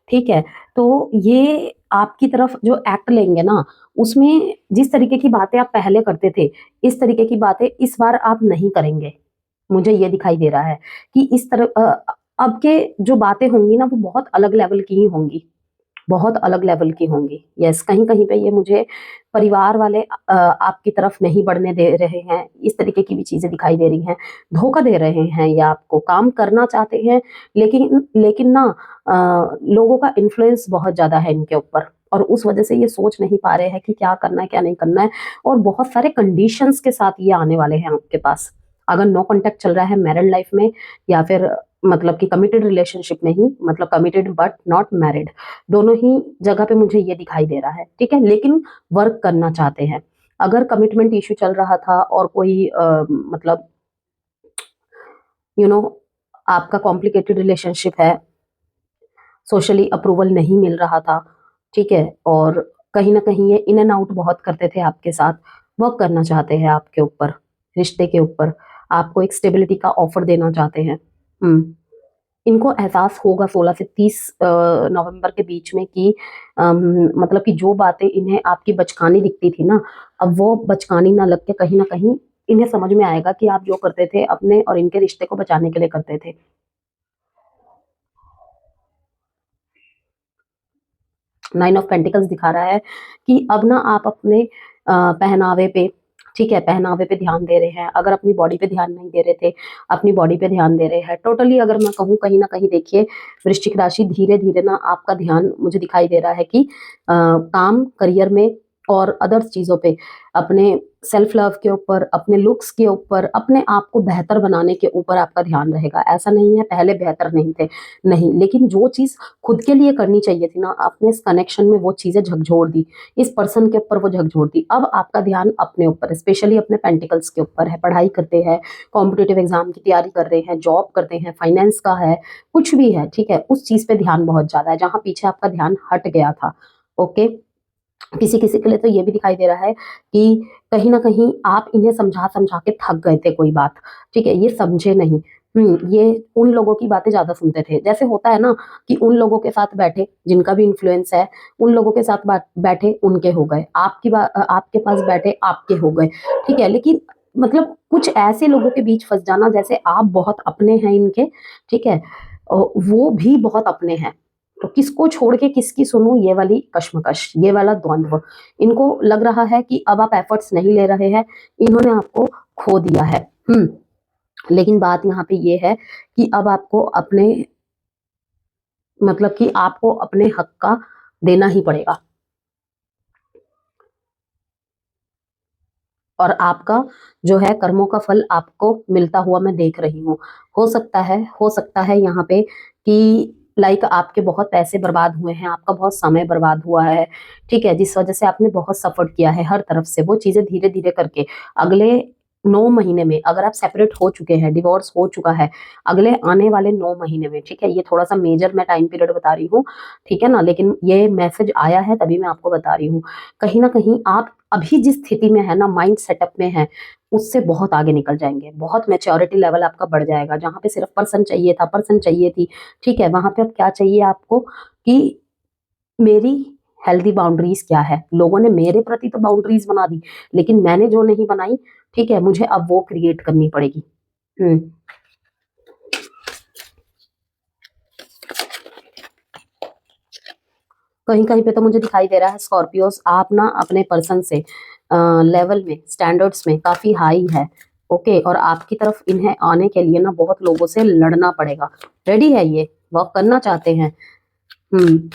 ठीक है, तो ये आपकी तरफ जो एक्ट लेंगे ना, उसमें जिस तरीके की बातें आप पहले करते थे, इस तरीके की बातें इस बार आप नहीं करेंगे। मुझे ये दिखाई दे रहा है कि इस तरह अब के जो बातें होंगी ना वो बहुत अलग लेवल की ही होंगी, बहुत अलग लेवल की होंगी। यस, कहीं कहीं पे ये मुझे परिवार वाले आपकी तरफ नहीं बढ़ने दे रहे हैं, इस तरीके की भी चीजें दिखाई दे रही हैं। धोखा दे रहे हैं या आपको काम करना चाहते हैं, लेकिन लेकिन ना लोगों का इन्फ्लुएंस बहुत ज्यादा है इनके ऊपर, और उस वजह से ये सोच नहीं पा रहे हैं कि क्या करना है क्या नहीं करना है, और बहुत सारे कंडीशंस के साथ ये आने वाले हैं आपके पास। अगर नो कांटेक्ट चल रहा है मैरिड लाइफ में, या फिर मतलब कि कमिटेड रिलेशनशिप में ही, मतलब कमिटेड बट नॉट मैरिड, दोनों ही जगह पे मुझे ये दिखाई दे रहा है, ठीक है, लेकिन वर्क करना चाहते हैं। अगर कमिटमेंट इश्यू चल रहा था और कोई मतलब यू नो आपका कॉम्प्लिकेटेड रिलेशनशिप है, सोशली अप्रूवल नहीं मिल रहा था, ठीक है, और कहीं ना कहीं ये इन एंड आउट बहुत करते थे आपके साथ, वर्क करना चाहते हैं आपके ऊपर, रिश्ते के ऊपर, आपको एक स्टेबिलिटी का ऑफर देना चाहते हैं। इनको एहसास होगा 16 से 30 नवंबर के बीच में कि मतलब कि जो बातें इन्हें आपकी बचकानी दिखती थी ना, अब वो बचकानी ना लग के कहीं ना कहीं इन्हें समझ में आएगा कि आप जो करते थे अपने और इनके रिश्ते को बचाने के लिए करते थे। नाइन ऑफ पेंटिकल्स दिखा रहा है कि अब ना आप अपने पहनावे पे, ठीक है, पहनावे पे ध्यान दे रहे हैं। अगर अपनी बॉडी पे ध्यान नहीं दे रहे थे, अपनी बॉडी पे ध्यान दे रहे हैं टोटली। अगर मैं कहूँ कहीं ना कहीं देखिए, वृश्चिक राशि धीरे धीरे ना आपका ध्यान मुझे दिखाई दे रहा है कि काम, करियर में और अदर्स चीज़ों पे, अपने सेल्फ लव के ऊपर, अपने लुक्स के ऊपर, अपने आप को बेहतर बनाने के ऊपर आपका ध्यान रहेगा। ऐसा नहीं है पहले बेहतर नहीं थे, नहीं, लेकिन जो चीज़ खुद के लिए करनी चाहिए थी ना, आपने इस कनेक्शन में वो चीज़ें झकझोर दी, इस पर्सन के ऊपर वो झकझोर दी। अब आपका ध्यान अपने ऊपर, स्पेशली अपने पेंटिकल्स के ऊपर है। पढ़ाई करते हैं, कॉम्पिटिटिव एग्जाम की तैयारी कर रहे हैं, जॉब करते हैं, फाइनेंस का है, कुछ भी है, ठीक है, उस चीज़ पे ध्यान बहुत ज़्यादा है जहाँ पीछे आपका ध्यान हट गया था। ओके, किसी किसी के लिए तो ये भी दिखाई दे रहा है कि कहीं ना कहीं आप इन्हें समझा समझा के थक गए थे कोई बात, ठीक है, ये समझे नहीं। ये उन लोगों की बातें ज्यादा सुनते थे। जैसे होता है ना कि उन लोगों के साथ बैठे जिनका भी इन्फ्लुएंस है, उन लोगों के साथ बैठे उनके हो गए, आपके पास बैठे आपके हो गए, ठीक है। लेकिन मतलब कुछ ऐसे लोगों के बीच फंस जाना जैसे आप बहुत अपने हैं इनके, ठीक है, वो भी बहुत अपने हैं। तो किसको छोड़ के किसकी सुनूं, ये वाली कश्मकश, ये वाला द्वंद्व। इनको लग रहा है कि अब आप एफर्ट्स नहीं ले रहे हैं, इन्होंने आपको खो दिया है। लेकिन बात यहाँ पे ये है कि अब आपको अपने, मतलब कि आपको अपने हक का देना ही पड़ेगा, और आपका जो है कर्मों का फल आपको मिलता हुआ मैं देख रही हूँ। हो सकता है यहाँ पे कि लाइक आपके बहुत पैसे बर्बाद हुए हैं, आपका बहुत समय बर्बाद हुआ है, ठीक है, जिस वजह से आपने बहुत सफर किया है हर तरफ से। वो चीजें धीरे धीरे करके अगले 9 महीने में, अगर आप सेपरेट हो चुके हैं, डिवोर्स हो चुका है, अगले आने वाले 9 महीने में, ठीक है, ये थोड़ा सा मेजर मैं टाइम पीरियड बता रही हूँ, ठीक है ना, लेकिन ये मैसेज आया है तभी मैं आपको बता रही हूँ। कहीं ना कहीं आप अभी जिस स्थिति में है ना, माइंड सेटअप में है, उससे बहुत आगे निकल जाएंगे। बहुत मैच्योरिटी लेवल आपका बढ़ जाएगा। जहां पे सिर्फ पर्सन चाहिए था, पर्सन चाहिए थी, ठीक है, वहां पे अब क्या चाहिए आपको कि मेरी हेल्दी बाउंड्रीज क्या है। लोगों ने मेरे प्रति तो बाउंड्रीज बना दी, लेकिन मैंने जो नहीं बनाई, ठीक है, मुझे अब वो क्रिएट करनी पड़ेगी। हम्म कहीं कहीं पे तो मुझे दिखाई दे रहा है स्कॉर्पियोस, आप ना अपने पर्सन से लेवल में, स्टैंडर्ड्स में काफी हाई है। ओके, और आपकी तरफ इन्हें आने के लिए ना बहुत लोगों से लड़ना पड़ेगा। रेडी है ये, वर्क करना चाहते हैं। हम्म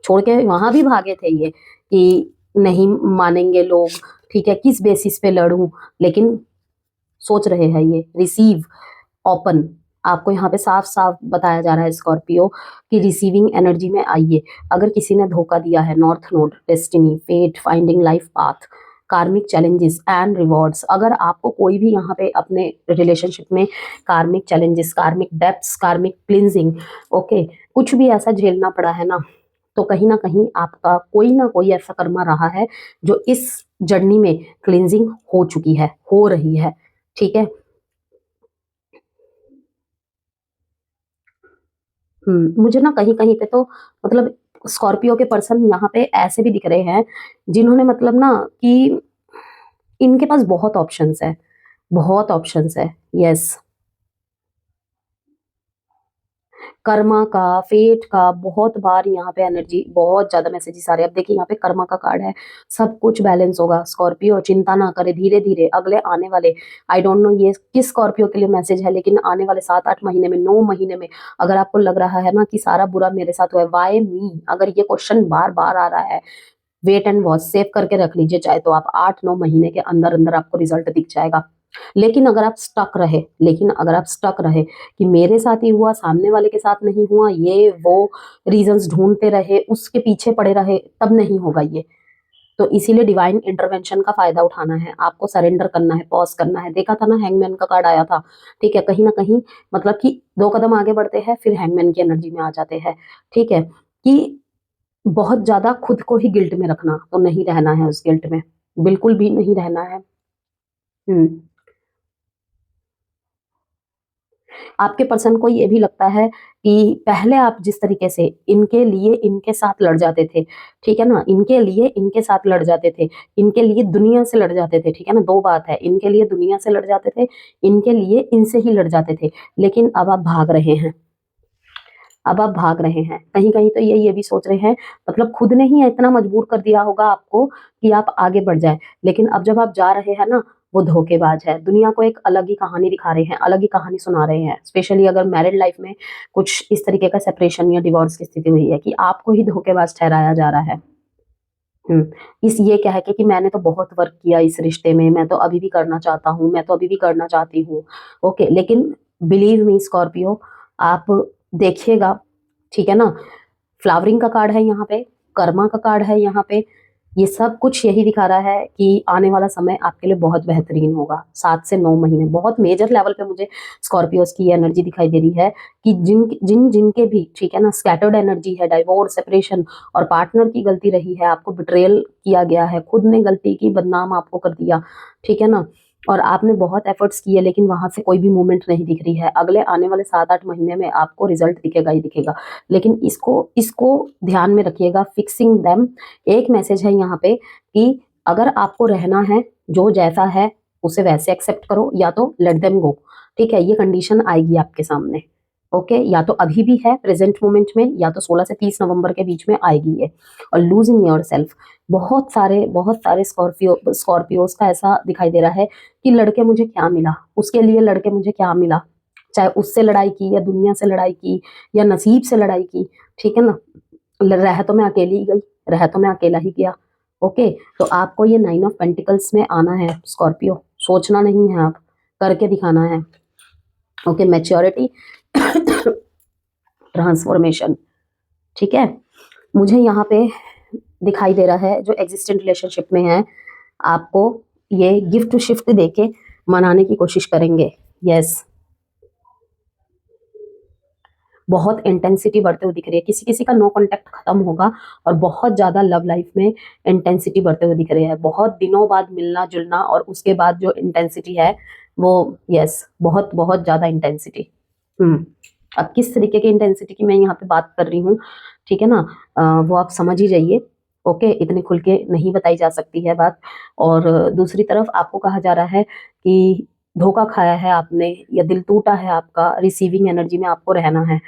छोड़ के वहां भी भागे थे ये कि नहीं मानेंगे लोग, ठीक है, किस बेसिस पे लड़ूं, लेकिन सोच रहे हैं ये रिसीव ओपन। आपको यहाँ पे साफ साफ बताया जा रहा है स्कॉर्पियो कि रिसीविंग एनर्जी में आइए। अगर किसी ने धोखा दिया है, north node, destiny, fate, finding life path, karmic challenges and rewards. अगर आपको कोई भी यहाँ पे अपने रिलेशनशिप में कार्मिक चैलेंजेस, कार्मिक डेप्थ्स, कार्मिक क्लिंजिंग, ओके, कुछ भी ऐसा झेलना पड़ा है ना, तो कहीं ना कहीं आपका कोई ना कोई ऐसा कर्मा रहा है जो इस जर्नी में क्लिंजिंग हो चुकी है, हो रही है, ठीक है। मुझे ना कहीं कहीं पे तो मतलब स्कॉर्पियो के पर्सन यहाँ पे ऐसे भी दिख रहे हैं जिन्होंने मतलब ना कि इनके पास बहुत ऑप्शंस है, बहुत ऑप्शंस है। यस, कर्मा का, फेट का बहुत बार यहाँ पे एनर्जी, बहुत ज्यादा मैसेजेस आ रहे हैं। अब देखिए यहाँ पे कर्मा का कार्ड है, सब कुछ बैलेंस होगा। स्कॉर्पियो चिंता ना करे, धीरे धीरे अगले आने वाले, आई डोंट नो ये किस स्कॉर्पियो के लिए मैसेज है, लेकिन आने वाले 7-8 महीने में, 9 महीने में, अगर आपको लग रहा है ना कि सारा बुरा मेरे साथ हुआ है, वाई मी, अगर ये क्वेश्चन बार बार आ रहा है, वेट एंड वॉच सेव करके रख लीजिए। चाहे तो आप 8-9 महीने के अंदर अंदर आपको रिजल्ट दिख जाएगा। लेकिन अगर आप स्टक रहे कि मेरे साथ ही हुआ, सामने वाले के साथ नहीं हुआ, ये वो रीजंस ढूंढते रहे, उसके पीछे पड़े रहे, तब नहीं होगा ये। तो इसीलिए डिवाइन इंटरवेंशन का फायदा उठाना है, आपको सरेंडर करना है, पॉज करना है। देखा था ना, हैंगमैन का कार्ड आया था, ठीक है, कहीं ना कहीं मतलब कि 2 कदम आगे बढ़ते हैं फिर हैंगमैन की एनर्जी में आ जाते हैं, ठीक है, कि बहुत ज्यादा खुद को ही गिल्ट में रखना तो नहीं रहना है, उस गिल्ट में बिल्कुल भी नहीं रहना है। हम्म आपके पर्सन को ये भी लगता है कि पहले आप जिस तरीके से इनके लिए इनके साथ लड़ जाते थे, ठीक है ना, इनके लिए इनके साथ लड़ जाते थे, इनके लिए दुनिया से लड़ जाते थे, ठीक है ना, दो बात है, इनके लिए दुनिया से लड़ जाते थे, इनके लिए इनसे ही लड़ जाते थे, लेकिन अब आप भाग रहे हैं। अब आप भाग रहे हैं, कहीं कहीं तो ये भी सोच रहे हैं, मतलब खुद ने ही इतना मजबूर कर दिया होगा आपको कि आप आगे बढ़ जाए, लेकिन अब जब आप जा रहे हैं ना, वो धोखेबाज है, दुनिया को एक अलग ही कहानी दिखा रहे हैं, अलग ही कहानी सुना रहे हैं। स्पेशली अगर मैरिड लाइफ में कुछ इस तरीके का सेपरेशन या डिवोर्स की स्थिति हुई है कि आपको ही धोखेबाज ठहराया जा रहा है। इस ये क्या है कि मैंने तो बहुत वर्क किया इस रिश्ते में, मैं तो अभी भी करना चाहता हूँ, मैं तो अभी भी करना चाहती हूँ। ओके, लेकिन बिलीव मी स्कॉर्पियो, आप देखिएगा, ठीक है ना, फ्लावरिंग का कार्ड है यहाँ पे, कर्मा का कार्ड है यहाँ पे, ये सब कुछ यही दिखा रहा है कि आने वाला समय आपके लिए बहुत बेहतरीन होगा। 7 से 9 महीने बहुत मेजर लेवल पे मुझे स्कॉर्पियोस की एनर्जी दिखाई दे रही है कि जिनके भी, ठीक है ना, स्कैटर्ड एनर्जी है, डाइवोर्स, सेपरेशन और पार्टनर की गलती रही है, आपको बिट्रेयल किया गया है, खुद ने गलती की, बदनाम आपको कर दिया, ठीक है ना, और आपने बहुत एफर्ट्स किए लेकिन वहां से कोई भी मूवमेंट नहीं दिख रही है। अगले आने वाले 7-8 महीने में आपको रिजल्ट दिखेगा ही दिखेगा, लेकिन इसको ध्यान में रखिएगा, फिक्सिंग देम। एक मैसेज है यहाँ पे कि अगर आपको रहना है, जो जैसा है उसे वैसे एक्सेप्ट करो, या तो लेट देम गो, ठीक है, ये कंडीशन आएगी आपके सामने। ओके, या तो अभी भी है प्रेजेंट मोमेंट में, या तो 16 से 30 नवंबर के बीच में आएगी ये। और लूजिंग योर सेल्फ, बहुत सारे स्कॉर्पियोज का ऐसा दिखाई दे रहा है कि लड़के मुझे क्या मिला, उसके लिए लड़के मुझे क्या मिला, चाहे उससे लड़ाई की या दुनिया से लड़ाई की या नसीब से लड़ाई की, ठीक है ना, रह तो मैं अकेली ही गई, रह तो मैं अकेला ही गया। ओके, तो आपको ये 9 ऑफ पेंटिकल्स में आना है स्कॉर्पियो, सोचना नहीं है, आप करके दिखाना है। ओके, मैच्योरिटी, ट्रांसफॉर्मेशन, ठीक है। मुझे यहाँ पे दिखाई दे रहा है जो एग्जिस्टेंट रिलेशनशिप में है, आपको ये गिफ्ट शिफ्ट देके मनाने की कोशिश करेंगे। यस, बहुत इंटेंसिटी बढ़ते हुए दिख रही है, किसी किसी का नो कांटेक्ट खत्म होगा और बहुत ज्यादा लव लाइफ में इंटेंसिटी बढ़ते हुए दिख रही है, बहुत दिनों बाद मिलना जुलना, और उसके बाद जो इंटेंसिटी है वो, यस, बहुत बहुत ज्यादा इंटेंसिटी। अब किस तरीके की इंटेंसिटी की मैं यहाँ पे बात कर रही हूँ, ठीक है ना, वो आप समझ ही जाइए। ओके, इतने खुल के नहीं बताई जा सकती है बात। और दूसरी तरफ आपको कहा जा रहा है कि धोखा खाया है आपने या दिल टूटा है आपका, रिसीविंग एनर्जी में आपको रहना है,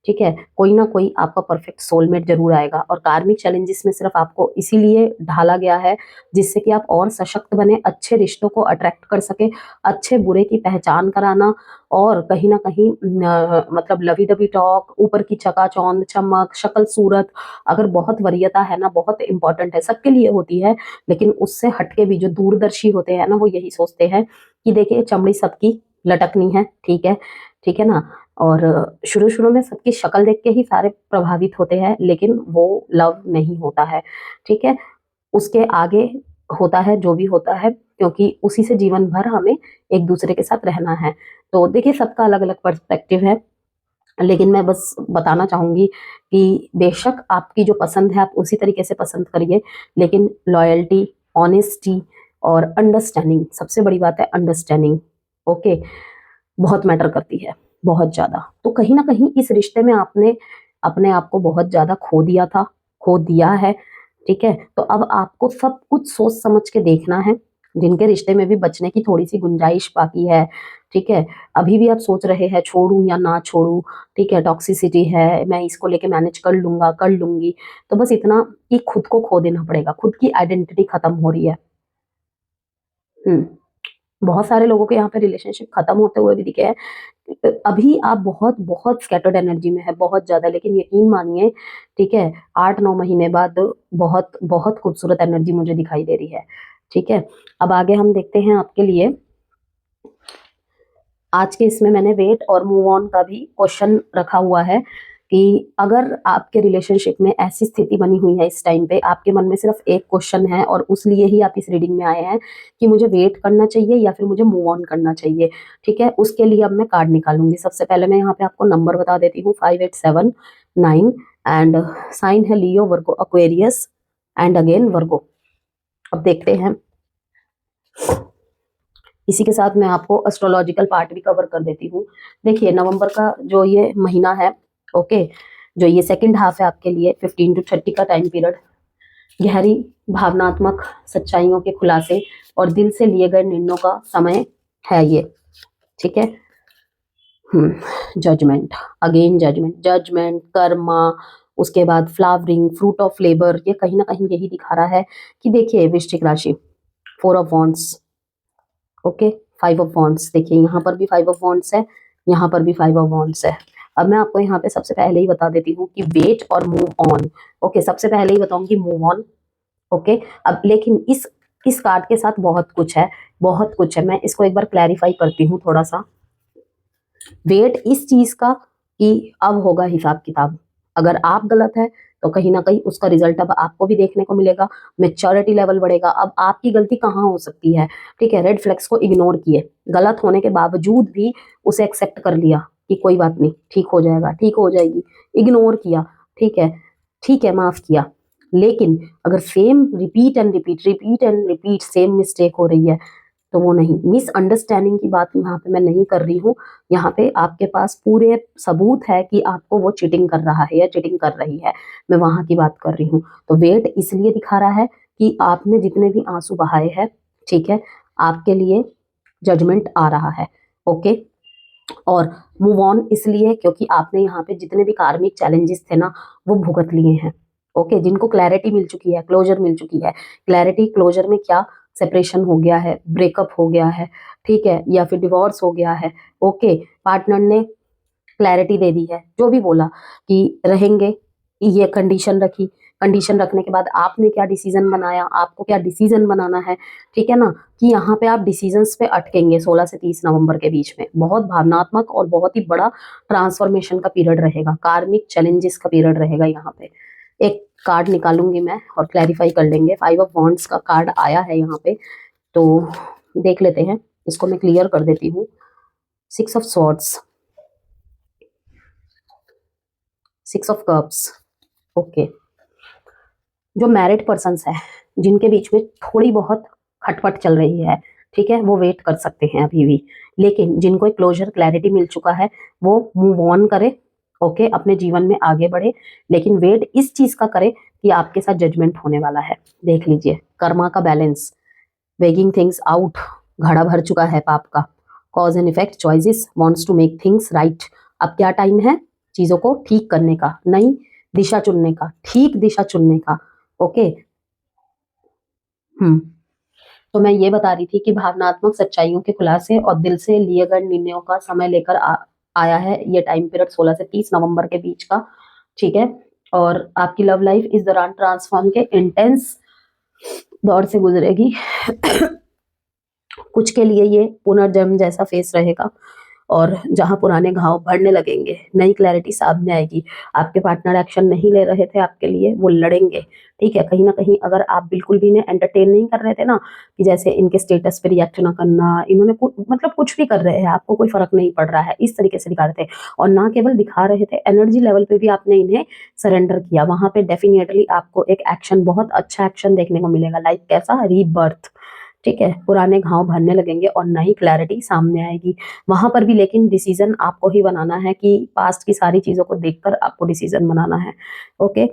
ठीक है, कोई ना कोई आपका परफेक्ट सोलमेट जरूर आएगा। और कार्मिक चैलेंजेस में सिर्फ आपको इसीलिए ढाला गया है जिससे कि आप और सशक्त बने, अच्छे रिश्तों को अट्रैक्ट कर सके, अच्छे बुरे की पहचान कराना, और कहीं ना कहीं मतलब लवी डबी टॉक, ऊपर की चकाचौंध, चमक, शक्ल सूरत, अगर बहुत वरीयता है ना, बहुत इंपॉर्टेंट है, सबके लिए होती है, लेकिन उससे हटके भी जो दूरदर्शी होते हैं ना, वो यही सोचते हैं कि देखिए चमड़ी सबकी लटकनी है, ठीक है ना, और शुरू शुरू में सबकी शक्ल देख के ही सारे प्रभावित होते हैं, लेकिन वो लव नहीं होता है, ठीक है, उसके आगे होता है जो भी होता है, क्योंकि उसी से जीवन भर हमें एक दूसरे के साथ रहना है। तो देखिए सबका अलग अलग पर्सपेक्टिव है, लेकिन मैं बस बताना चाहूंगी कि बेशक आपकी जो पसंद है आप उसी तरीके से पसंद करिए, लेकिन लॉयल्टी, ऑनेस्टी और अंडरस्टैंडिंग, सबसे बड़ी बात है अंडरस्टैंडिंग, ओके, बहुत मैटर करती है, बहुत ज्यादा। तो कहीं ना कहीं इस रिश्ते में आपने अपने आप को बहुत ज्यादा खो दिया था, खो दिया है, ठीक है, तो अब आपको सब कुछ सोच समझ के देखना है। जिनके रिश्ते में भी बचने की थोड़ी सी गुंजाइश बाकी है, ठीक है, अभी भी आप सोच रहे हैं छोड़ूं या ना छोड़ूं, ठीक है, टॉक्सिसिटी है, मैं इसको लेके मैनेज कर लूंगा, कर लूंगी, तो बस इतना कि खुद को खो देना पड़ेगा, खुद की आइडेंटिटी खत्म हो रही है। बहुत सारे लोगों के यहाँ पे रिलेशनशिप खत्म होते हुए भी दिखे हैं। अभी आप बहुत बहुत स्कैटर्ड एनर्जी में है, बहुत ज्यादा, लेकिन यकीन मानिए, ठीक है, 8-9 महीने बाद बहुत बहुत खूबसूरत एनर्जी मुझे दिखाई दे रही है, ठीक है। अब आगे हम देखते हैं आपके लिए, आज के इसमें मैंने वेट और मूव ऑन का भी क्वेश्चन रखा हुआ है कि अगर आपके रिलेशनशिप में ऐसी स्थिति बनी हुई है इस टाइम पे, आपके मन में सिर्फ एक क्वेश्चन है और उस लिए ही आप इस रीडिंग में आए हैं कि मुझे वेट करना चाहिए या फिर मुझे मूव ऑन करना चाहिए, ठीक है, उसके लिए अब मैं कार्ड निकालूंगी। सबसे पहले मैं यहाँ पे आपको नंबर बता देती हूँ, 5879, एंड साइन है लियो, वर्गो, एक्वेरियस एंड अगेन वर्गो। अब देखते हैं इसी के साथ मैं आपको एस्ट्रोलॉजिकल पार्ट भी कवर कर देती हूँ। देखिए नवंबर का जो ये महीना है, ओके, जो ये सेकंड हाफ है आपके लिए 15 to 30 का टाइम पीरियड, गहरी भावनात्मक सच्चाइयों के खुलासे और दिल से लिए गए निर्णयों का समय है ये, ठीक है। Judgement, again judgement, judgement, karma, उसके बाद फ्लावरिंग, फ्रूट ऑफ लेबर, ये कहीं ना कहीं यही दिखा रहा है कि देखिए वृश्चिक राशि, 4 of wands, okay, 5 of wands, देखिए यहाँ पर भी 5 ऑफ वॉन्ड्स है, यहाँ पर भी 5 ऑफ वॉन्ड्स है। अब मैं आपको यहाँ पे सबसे पहले ही बता देती हूँ कि वेट और मूव ऑन, ओके, सबसे पहले ही बताऊंगी मूव ऑन, ओके। अब लेकिन इस कार्ड के साथ बहुत कुछ है, बहुत कुछ है, मैं इसको एक बार क्लैरिफाई करती हूँ थोड़ा सा। वेट इस चीज का कि अब होगा हिसाब किताब, अगर आप गलत है तो कहीं ना कहीं उसका रिजल्ट अब आपको भी देखने को मिलेगा, मेच्योरिटी लेवल बढ़ेगा। अब आपकी गलती कहाँ हो सकती है, ठीक है, रेड फ्लैग्स को इग्नोर किए, गलत होने के बावजूद भी उसे एक्सेप्ट कर लिया कि कोई बात नहीं, ठीक हो जाएगा, ठीक हो जाएगी, इग्नोर किया, ठीक है, ठीक है, माफ किया। लेकिन अगर same repeat and repeat, repeat and repeat same mistake हो रही है तो वो नहीं, मिसअंडरस्टैंडिंग की बात यहाँ पे मैं नहीं कर रही हूँ। यहाँ पे आपके पास पूरे सबूत है कि आपको वो चीटिंग कर रहा है या चीटिंग कर रही है, मैं वहां की बात कर रही हूँ। तो वेट इसलिए दिखा रहा है कि आपने जितने भी आंसू बहाए हैं, ठीक है, आपके लिए जजमेंट आ रहा है, ओके। और मूव ऑन इसलिए क्योंकि आपने यहाँ पे जितने भी कार्मिक चैलेंजेस थे ना वो भुगत लिए हैं, ओके, जिनको क्लैरिटी मिल चुकी है, क्लोजर मिल चुकी है। क्लैरिटी क्लोजर में क्या, सेपरेशन हो गया है, ब्रेकअप हो गया है, ठीक है, या फिर डिवोर्स हो गया है, ओके, पार्टनर ने क्लैरिटी दे दी है, जो भी बोला कि रहेंगे, ये कंडीशन रखी, कंडीशन रखने के बाद आपने क्या डिसीजन बनाया, आपको क्या डिसीजन बनाना है, ठीक है ना, कि यहाँ पे आप डिसीजंस पे अटकेंगे 16 से 30 नवंबर के बीच में। बहुत भावनात्मक और बहुत ही बड़ा ट्रांसफॉर्मेशन का पीरियड रहेगा, कार्मिक चैलेंजेस का पीरियड रहेगा। यहाँ पे एक कार्ड निकालूंगी मैं और क्लैरिफाई कर लेंगे। 5 ऑफ वॉन्ड्स का कार्ड आया है यहाँ पे, तो देख लेते हैं, इसको मैं क्लियर कर देती हूँ। 6 of swords, 6 of cups, okay. जो मैरिड पर्सन्स है, जिनके बीच में थोड़ी बहुत खटपट चल रही है, ठीक है, वो वेट कर सकते हैं अभी भी, लेकिन जिनको एक क्लोजर क्लैरिटी मिल चुका है वो मूव ऑन करे, ओके, अपने जीवन में आगे बढ़े, लेकिन वेट इस चीज का करे कि आपके साथ जजमेंट होने वाला है। देख लीजिए कर्मा का बैलेंस, वेगिंग थिंग्स आउट, घड़ा भर चुका है पाप का, cause and effect, choices, wants to make things right. अब क्या टाइम है चीजों को ठीक करने का, नई दिशा चुनने का, ठीक दिशा चुनने का, ओके। तो मैं ये बता रही थी कि भावनात्मक सच्चाइयों के खुलासे और दिल से लिए गए निर्णयों का समय लेकर आया है ये टाइम पीरियड 16 से 30 नवंबर के बीच का, ठीक है। और आपकी लव लाइफ इस दौरान ट्रांसफॉर्म के इंटेंस दौर से गुजरेगी। कुछ के लिए ये पुनर्जन्म जैसा फेस रहेगा, और जहां पुराने घाव भरने लगेंगे, नई क्लैरिटी सामने आएगी। आपके पार्टनर एक्शन नहीं ले रहे थे आपके लिए, वो लड़ेंगे, ठीक है। कहीं ना कहीं अगर आप बिल्कुल भी इन्हें एंटरटेन नहीं कर रहे थे ना, कि जैसे इनके स्टेटस पे रिएक्ट ना करना, इन्होंने मतलब कुछ भी कर रहे हैं, आपको कोई फर्क नहीं पड़ रहा है, इस तरीके से दिखा रहे थे। और ना केवल दिखा रहे थे, एनर्जी लेवल पे भी आपने इन्हें सरेंडर किया। वहां पे डेफिनेटली आपको एक एक्शन, बहुत अच्छा एक्शन देखने को मिलेगा, लाइक कैसा, रीबर्थ, ठीक है। पुराने घाव भरने लगेंगे और नई क्लैरिटी सामने आएगी वहां पर भी, लेकिन डिसीजन आपको ही बनाना है कि पास्ट की सारी चीजों को देखकर आपको डिसीजन बनाना है, ओके।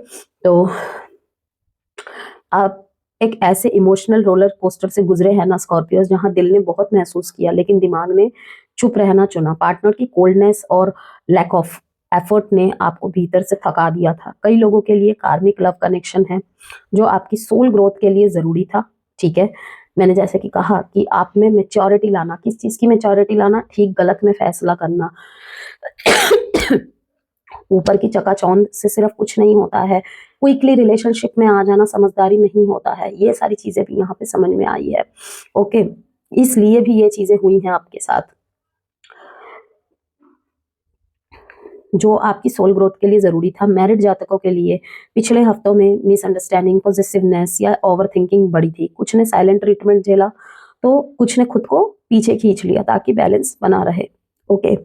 तो आप एक ऐसे इमोशनल रोलर कोस्टर से गुजरे हैं ना स्कॉर्पियोस, जहां दिल ने बहुत महसूस किया लेकिन दिमाग ने चुप रहना चुना। पार्टनर की कोल्डनेस और लैक ऑफ एफर्ट ने आपको भीतर से थका दिया था। कई लोगों के लिए कार्मिक लव कनेक्शन है जो आपकी सोल ग्रोथ के लिए जरूरी था, ठीक है। मैंने जैसे कि कहा कि आप में मेच्योरिटी लाना, किस चीज की मेच्योरिटी लाना, ठीक गलत में फैसला करना। ऊपर की चकाचौंध से सिर्फ कुछ नहीं होता है, क्विकली रिलेशनशिप में आ जाना समझदारी नहीं होता है। ये सारी चीजें भी यहाँ पे समझ में आई है, ओके। इसलिए भी ये चीजें हुई हैं आपके साथ, जो आपकी सोल ग्रोथ के लिए जरूरी था। मैरिड जातकों के लिए पिछले हफ्तों में मिसअंडरस्टैंडिंग, पॉजिटिवनेस या ओवर थिंकिंग बढ़ी थी। कुछ ने साइलेंट ट्रीटमेंट झेला तो कुछ ने खुद को पीछे खींच लिया ताकि बैलेंस बना रहे, ओके।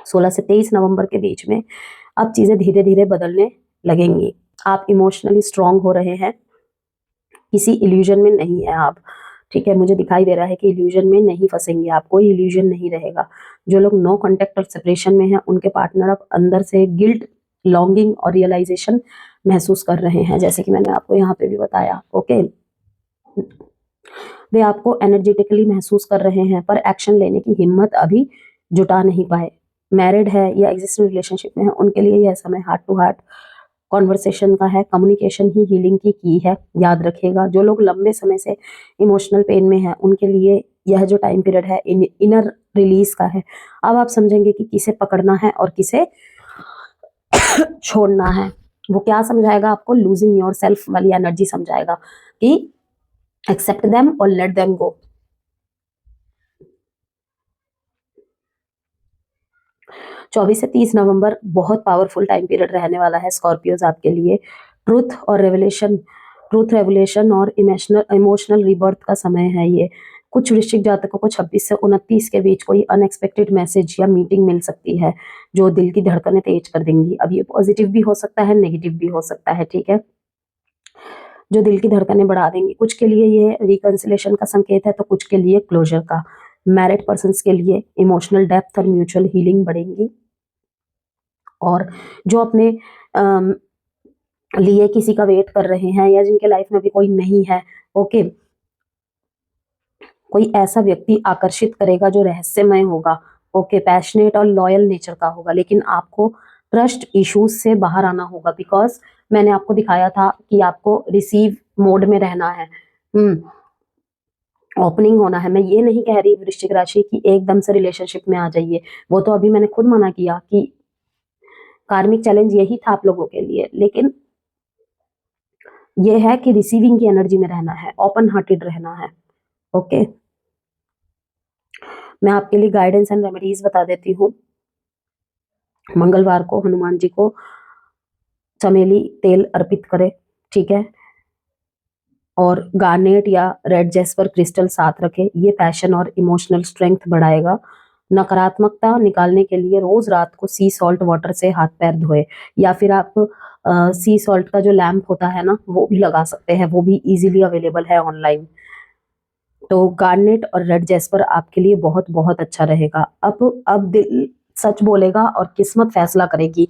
16 से 23 नवंबर के बीच में अब चीजें धीरे धीरे बदलने लगेंगी। आप इमोशनली स्ट्रांग हो रहे हैं, किसी इल्यूजन में नहीं है आप, ठीक है, मुझे दिखाई दे रहा है कि इल्यूजन में नहीं फंसेंगे आप, कोई इल्यूजन नहीं रहेगा। जो लोग नो कॉन्टेक्ट और सेपरेशन में हैं उनके पार्टनर अब अंदर से गिल्ट, लॉन्गिंग और रियलाइजेशन महसूस कर रहे हैं, जैसे कि मैंने आपको यहाँ पे भी बताया। ओके, वे आपको एनर्जेटिकली महसूस कर रहे हैं पर एक्शन लेने की हिम्मत अभी जुटा नहीं पाए। मैरिड है या एग्जिस्टिंग रिलेशनशिप में है उनके लिए यह समय हार्ट टू हार्ट कॉन्वर्सेशन का है। कम्युनिकेशन ही हीलिंग की है, याद रखिएगा। जो लोग लंबे समय से इमोशनल पेन में हैं उनके लिए यह जो टाइम पीरियड है इनर रिलीज का है। अब आप समझेंगे कि किसे पकड़ना है और किसे छोड़ना है। वो क्या समझाएगा आपको? लूजिंग योर सेल्फ वाली एनर्जी समझाएगा कि एक्सेप्ट देम और लेट देम गो। 24 से 30 नवंबर बहुत पावरफुल टाइम पीरियड रहने वाला है स्कॉर्पियोज आपके लिए। ट्रूथ रेवलेशन और इमोशनल रिबर्थ का समय है ये। कुछ वृश्चिक जातकों को 26 से 29 के बीच कोई अनएक्सपेक्टेड मैसेज या मीटिंग मिल सकती है जो दिल की धड़कनें तेज कर देंगी। अब ये पॉजिटिव भी हो सकता है, नेगेटिव भी हो सकता है, ठीक है, जो दिल की धड़कनें बढ़ा देंगी। कुछ के लिए ये रिकंसिलेशन का संकेत है तो कुछ के लिए क्लोजर का। मैरिड पर्सन्स के लिए इमोशनल डेप्थ और म्यूचुअल हीलिंग बढ़ेंगी। और जो अपने लिए किसी का वेट कर रहे हैं या जिनके लाइफ में भी कोई नहीं है, ओके, कोई ऐसा व्यक्ति आकर्षित करेगा जो रहस्यमय होगा, ओके, पैशनेट और लॉयल नेचर का होगा। लेकिन आपको ट्रस्ट इश्यूज से बाहर आना होगा बिकॉज मैंने आपको दिखाया था कि आपको रिसीव मोड में रहना है, ओपनिंग होना है। मैं ये नहीं कह रही वृश्चिक राशि की एकदम से रिलेशनशिप में आ जाइए, वो तो अभी मैंने खुद मना किया कि कार्मिक चैलेंज यही था आप लोगों के लिए। लेकिन ये है कि रिसीविंग की एनर्जी में रहना है, ओपन हार्टेड रहना है। ओके, मैं आपके लिए गाइडेंस एंड रेमेडीज बता देती हूँ। मंगलवार को हनुमान जी को चमेली तेल अर्पित करें, ठीक है, और गार्नेट या रेड जेस्पर क्रिस्टल साथ रखें। ये पैशन और इमोशनल स्ट्रेंथ बढ़ाएगा। नकारात्मकता निकालने के लिए रोज रात को सी सॉल्ट वाटर से हाथ पैर धोए, या फिर आप सी सॉल्ट का जो लैम्प होता है ना वो भी लगा सकते हैं, वो भी इजीली अवेलेबल है ऑनलाइन। तो गार्नेट और रेड जेस्पर आपके लिए बहुत बहुत अच्छा रहेगा। अब दिल सच बोलेगा और किस्मत फैसला करेगी।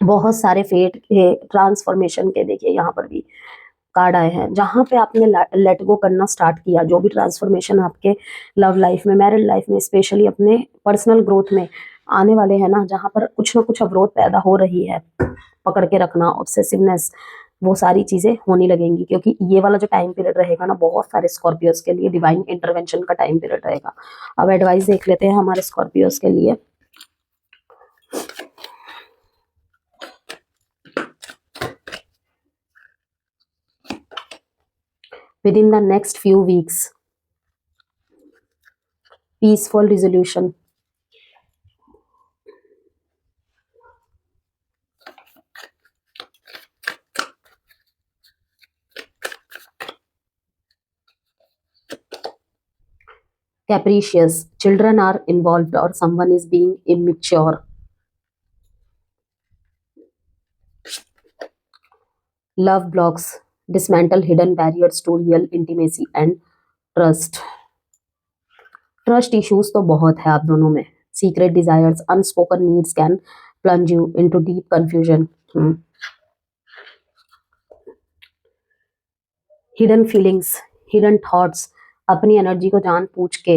बहुत सारे फेट के, ट्रांसफॉर्मेशन के, देखिए यहाँ पर भी कार्ड आए हैं जहां पे आपने लेट गो करना स्टार्ट किया। जो भी ट्रांसफॉर्मेशन आपके लव लाइफ में, मैरिड लाइफ में, स्पेशली अपने पर्सनल ग्रोथ में आने वाले हैं ना, जहां पर कुछ ना कुछ अवरोध पैदा हो रही है, पकड़ के रखना, ऑब्सेसिवनेस, वो सारी चीजें होने लगेंगी। क्योंकि ये वाला जो टाइम पीरियड रहेगा ना बहुत सारे स्कॉर्पियोज के लिए डिवाइन इंटरवेंशन का टाइम पीरियड रहेगा। अब एडवाइस देख लेते हैं हमारे स्कॉर्पियोज के लिए। Within the next few weeks, peaceful resolution, capricious, children are involved or someone is being immature, love blocks, dismantle hidden barriers to real intimacy and trust. Trust issues तो बहुत है आप दोनों में। Secret desires, unspoken needs can plunge you into deep confusion. Hidden feelings, hidden thoughts, अपनी energy को जान पूछ के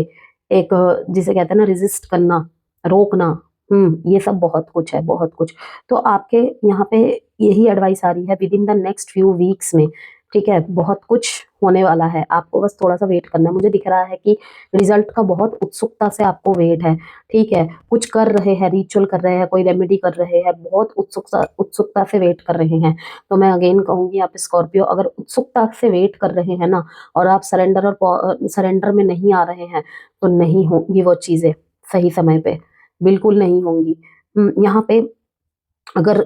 एक, जिसे कहते हैं ना, रेजिस्ट करना, रोकना, ये सब बहुत कुछ है, बहुत कुछ। तो आपके यहाँ पे यही एडवाइस आ रही है with in the next few weeks में, ठीक है, बहुत कुछ होने वाला है। आपको बस थोड़ा सा वेट करना है। मुझे दिख रहा है कि रिजल्ट का बहुत उत्सुकता से आपको वेट है, ठीक है, कुछ कर रहे हैं, रिचुअल कर रहे हैं, कोई रेमेडी कर रहे हैं, बहुत उत्सुकता से वेट कर रहे हैं। तो मैं अगेन कहूंगी आप स्कॉर्पियो अगर उत्सुकता से वेट कर रहे हैं ना, और आप सरेंडर में नहीं आ रहे हैं, तो नहीं होंगी वो चीजें सही समय पे, बिल्कुल नहीं होंगी। यहाँ पे अगर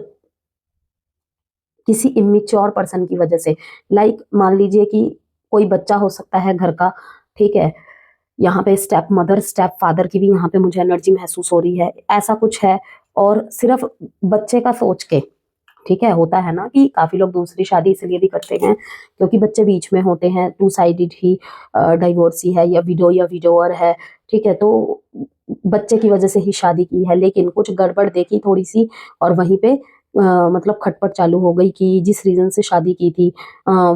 किसी इमेच्योर पर्सन की वजह से, लाइक मान लीजिए कि कोई बच्चा हो सकता है घर का, ठीक है, यहाँ पे स्टेप मदर, स्टेप फादर की भी यहाँ पे मुझे एनर्जी महसूस हो रही है, ऐसा कुछ है। और सिर्फ बच्चे का सोच के, ठीक है, होता है ना कि काफी लोग दूसरी शादी इसलिए भी करते हैं क्योंकि बच्चे बीच में होते हैं, टू साइडेड ही डाइवोर्सी है या विडो या विडोअर है, ठीक है, तो बच्चे की वजह से ही शादी की है, लेकिन कुछ गड़बड़ देखी थोड़ी सी और वहीं पे मतलब खटपट चालू हो गई कि जिस रीजन से शादी की थी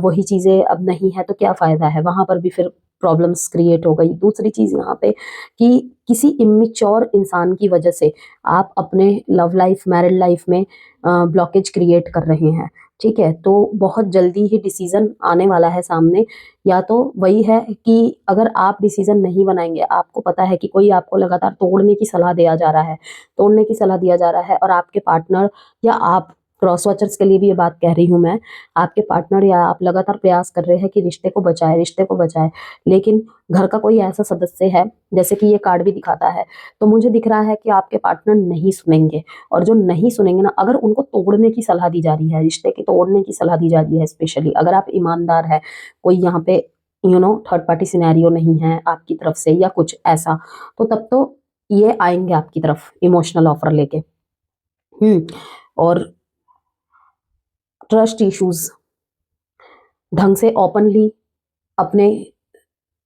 वही चीजें अब नहीं है तो क्या फायदा है, वहां पर भी फिर प्रॉब्लम्स क्रिएट हो गई। दूसरी चीज यहाँ पे कि किसी इमेच्योर इंसान की वजह से आप अपने लव लाइफ मैरिड लाइफ में ब्लॉकेज क्रिएट कर रहे हैं, ठीक है, तो बहुत जल्दी ही डिसीजन आने वाला है सामने। या तो वही है कि अगर आप डिसीजन नहीं बनाएंगे, आपको पता है कि कोई आपको लगातार तोड़ने की सलाह दिया जा रहा है, तोड़ने की सलाह दिया जा रहा है और आपके पार्टनर या आप, क्रॉस वॉचर्स के लिए भी ये बात कह रही हूँ मैं, आपके पार्टनर या आप लगातार प्रयास कर रहे हैं कि रिश्ते को बचाए, रिश्ते को बचाए, लेकिन घर का कोई ऐसा सदस्य है, जैसे कि ये कार्ड भी दिखाता है, तो मुझे दिख रहा है कि आपके पार्टनर नहीं सुनेंगे। और जो नहीं सुनेंगे ना, अगर उनको तोड़ने की सलाह दी जा रही है, रिश्ते के तोड़ने की सलाह दी जा रही है, स्पेशली अगर आप ईमानदार है, कोई यहाँ पे थर्ड पार्टी सिनेरियो नहीं है आपकी तरफ से या कुछ ऐसा, तो तब तो ये आएंगे आपकी तरफ इमोशनल ऑफर लेके। और ट्रस्ट इश्यूज, ढंग से ओपनली अपने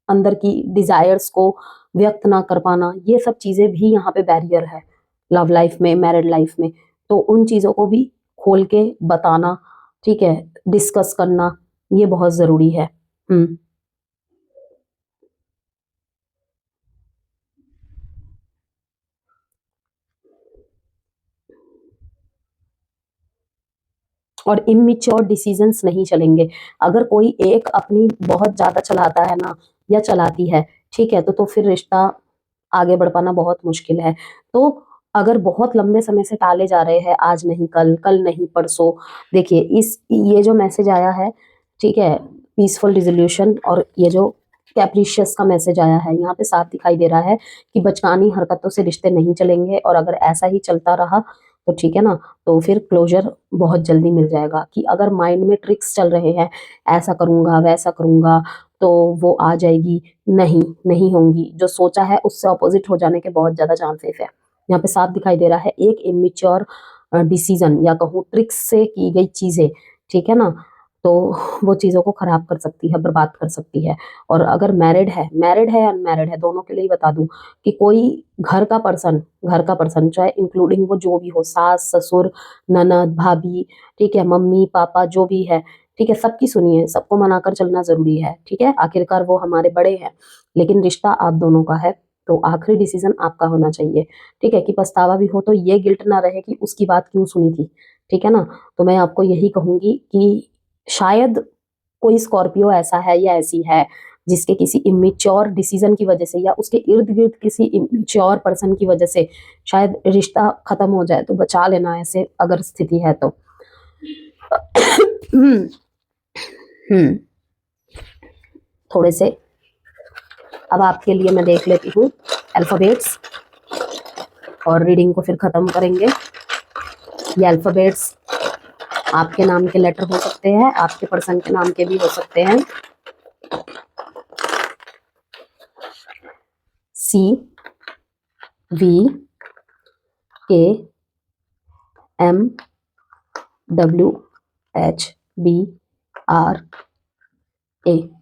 अंदर की डिजायर्स को व्यक्त ना कर पाना, ये सब चीजें भी यहाँ पे बैरियर है लव लाइफ में, मैरिड लाइफ में। तो उन चीजों को भी खोल के बताना, ठीक है, डिस्कस करना, ये बहुत जरूरी है। और इमेच्योर डिसीजंस नहीं चलेंगे। अगर कोई एक अपनी बहुत ज्यादा चलाता है ना या चलाती है, ठीक है, तो फिर रिश्ता आगे बढ़ पाना बहुत मुश्किल है। तो अगर बहुत लंबे समय से टाले जा रहे हैं, आज नहीं कल, कल नहीं परसों, देखिए इस ये जो मैसेज आया है, ठीक है, पीसफुल रिजोल्यूशन, और ये जो कैप्रिशियस का मैसेज आया है, यहाँ पे साफ दिखाई दे रहा है कि बचकानी हरकतों से रिश्ते नहीं चलेंगे, और अगर ऐसा ही चलता रहा तो ठीक है ना, तो फिर क्लोजर बहुत जल्दी मिल जाएगा। कि अगर माइंड में ट्रिक्स चल रहे हैं, ऐसा करूंगा वैसा करूंगा तो वो आ जाएगी, नहीं, नहीं होंगी, जो सोचा है उससे अपोजिट हो जाने के बहुत ज्यादा चांसेस है। यहाँ पे साफ दिखाई दे रहा है एक इमेच्योर डिसीजन या कहूँ ट्रिक्स से की गई चीजें, ठीक है ना, तो वो चीजों को खराब कर सकती है, बर्बाद कर सकती है। और अगर मैरिड है अनमैरिड है, दोनों के लिए ही बता दूं कि कोई घर का पर्सन चाहे इंक्लूडिंग वो जो भी हो, सास ससुर ननद भाभी, ठीक है, मम्मी पापा जो भी है, ठीक है, सबकी सुनिए, सबको मनाकर चलना जरूरी है, ठीक है, आखिरकार वो हमारे बड़े हैं, लेकिन रिश्ता आप दोनों का है, तो आखिरी डिसीजन आपका होना चाहिए, ठीक है, कि पछतावा भी हो तो ये गिल्ट ना रहे कि उसकी बात क्यों सुनी थी, ठीक है ना। तो मैं आपको यही कहूंगी कि शायद कोई स्कॉर्पियो ऐसा है या ऐसी है जिसके किसी इमेच्योर डिसीजन की वजह से या उसके इर्द गिर्द किसी इमेच्योर पर्सन की वजह से शायद रिश्ता खत्म हो जाए, तो बचा लेना ऐसे अगर स्थिति है तो। हम्म हम्म थोड़े से अब आपके लिए मैं देख लेती हूँ अल्फाबेट्स, और रीडिंग को फिर खत्म करेंगे। ये अल्फाबेट्स आपके नाम के लेटर हो सकते हैं, आपके पर्सन के नाम के भी हो सकते हैं। C V K M W H B R A।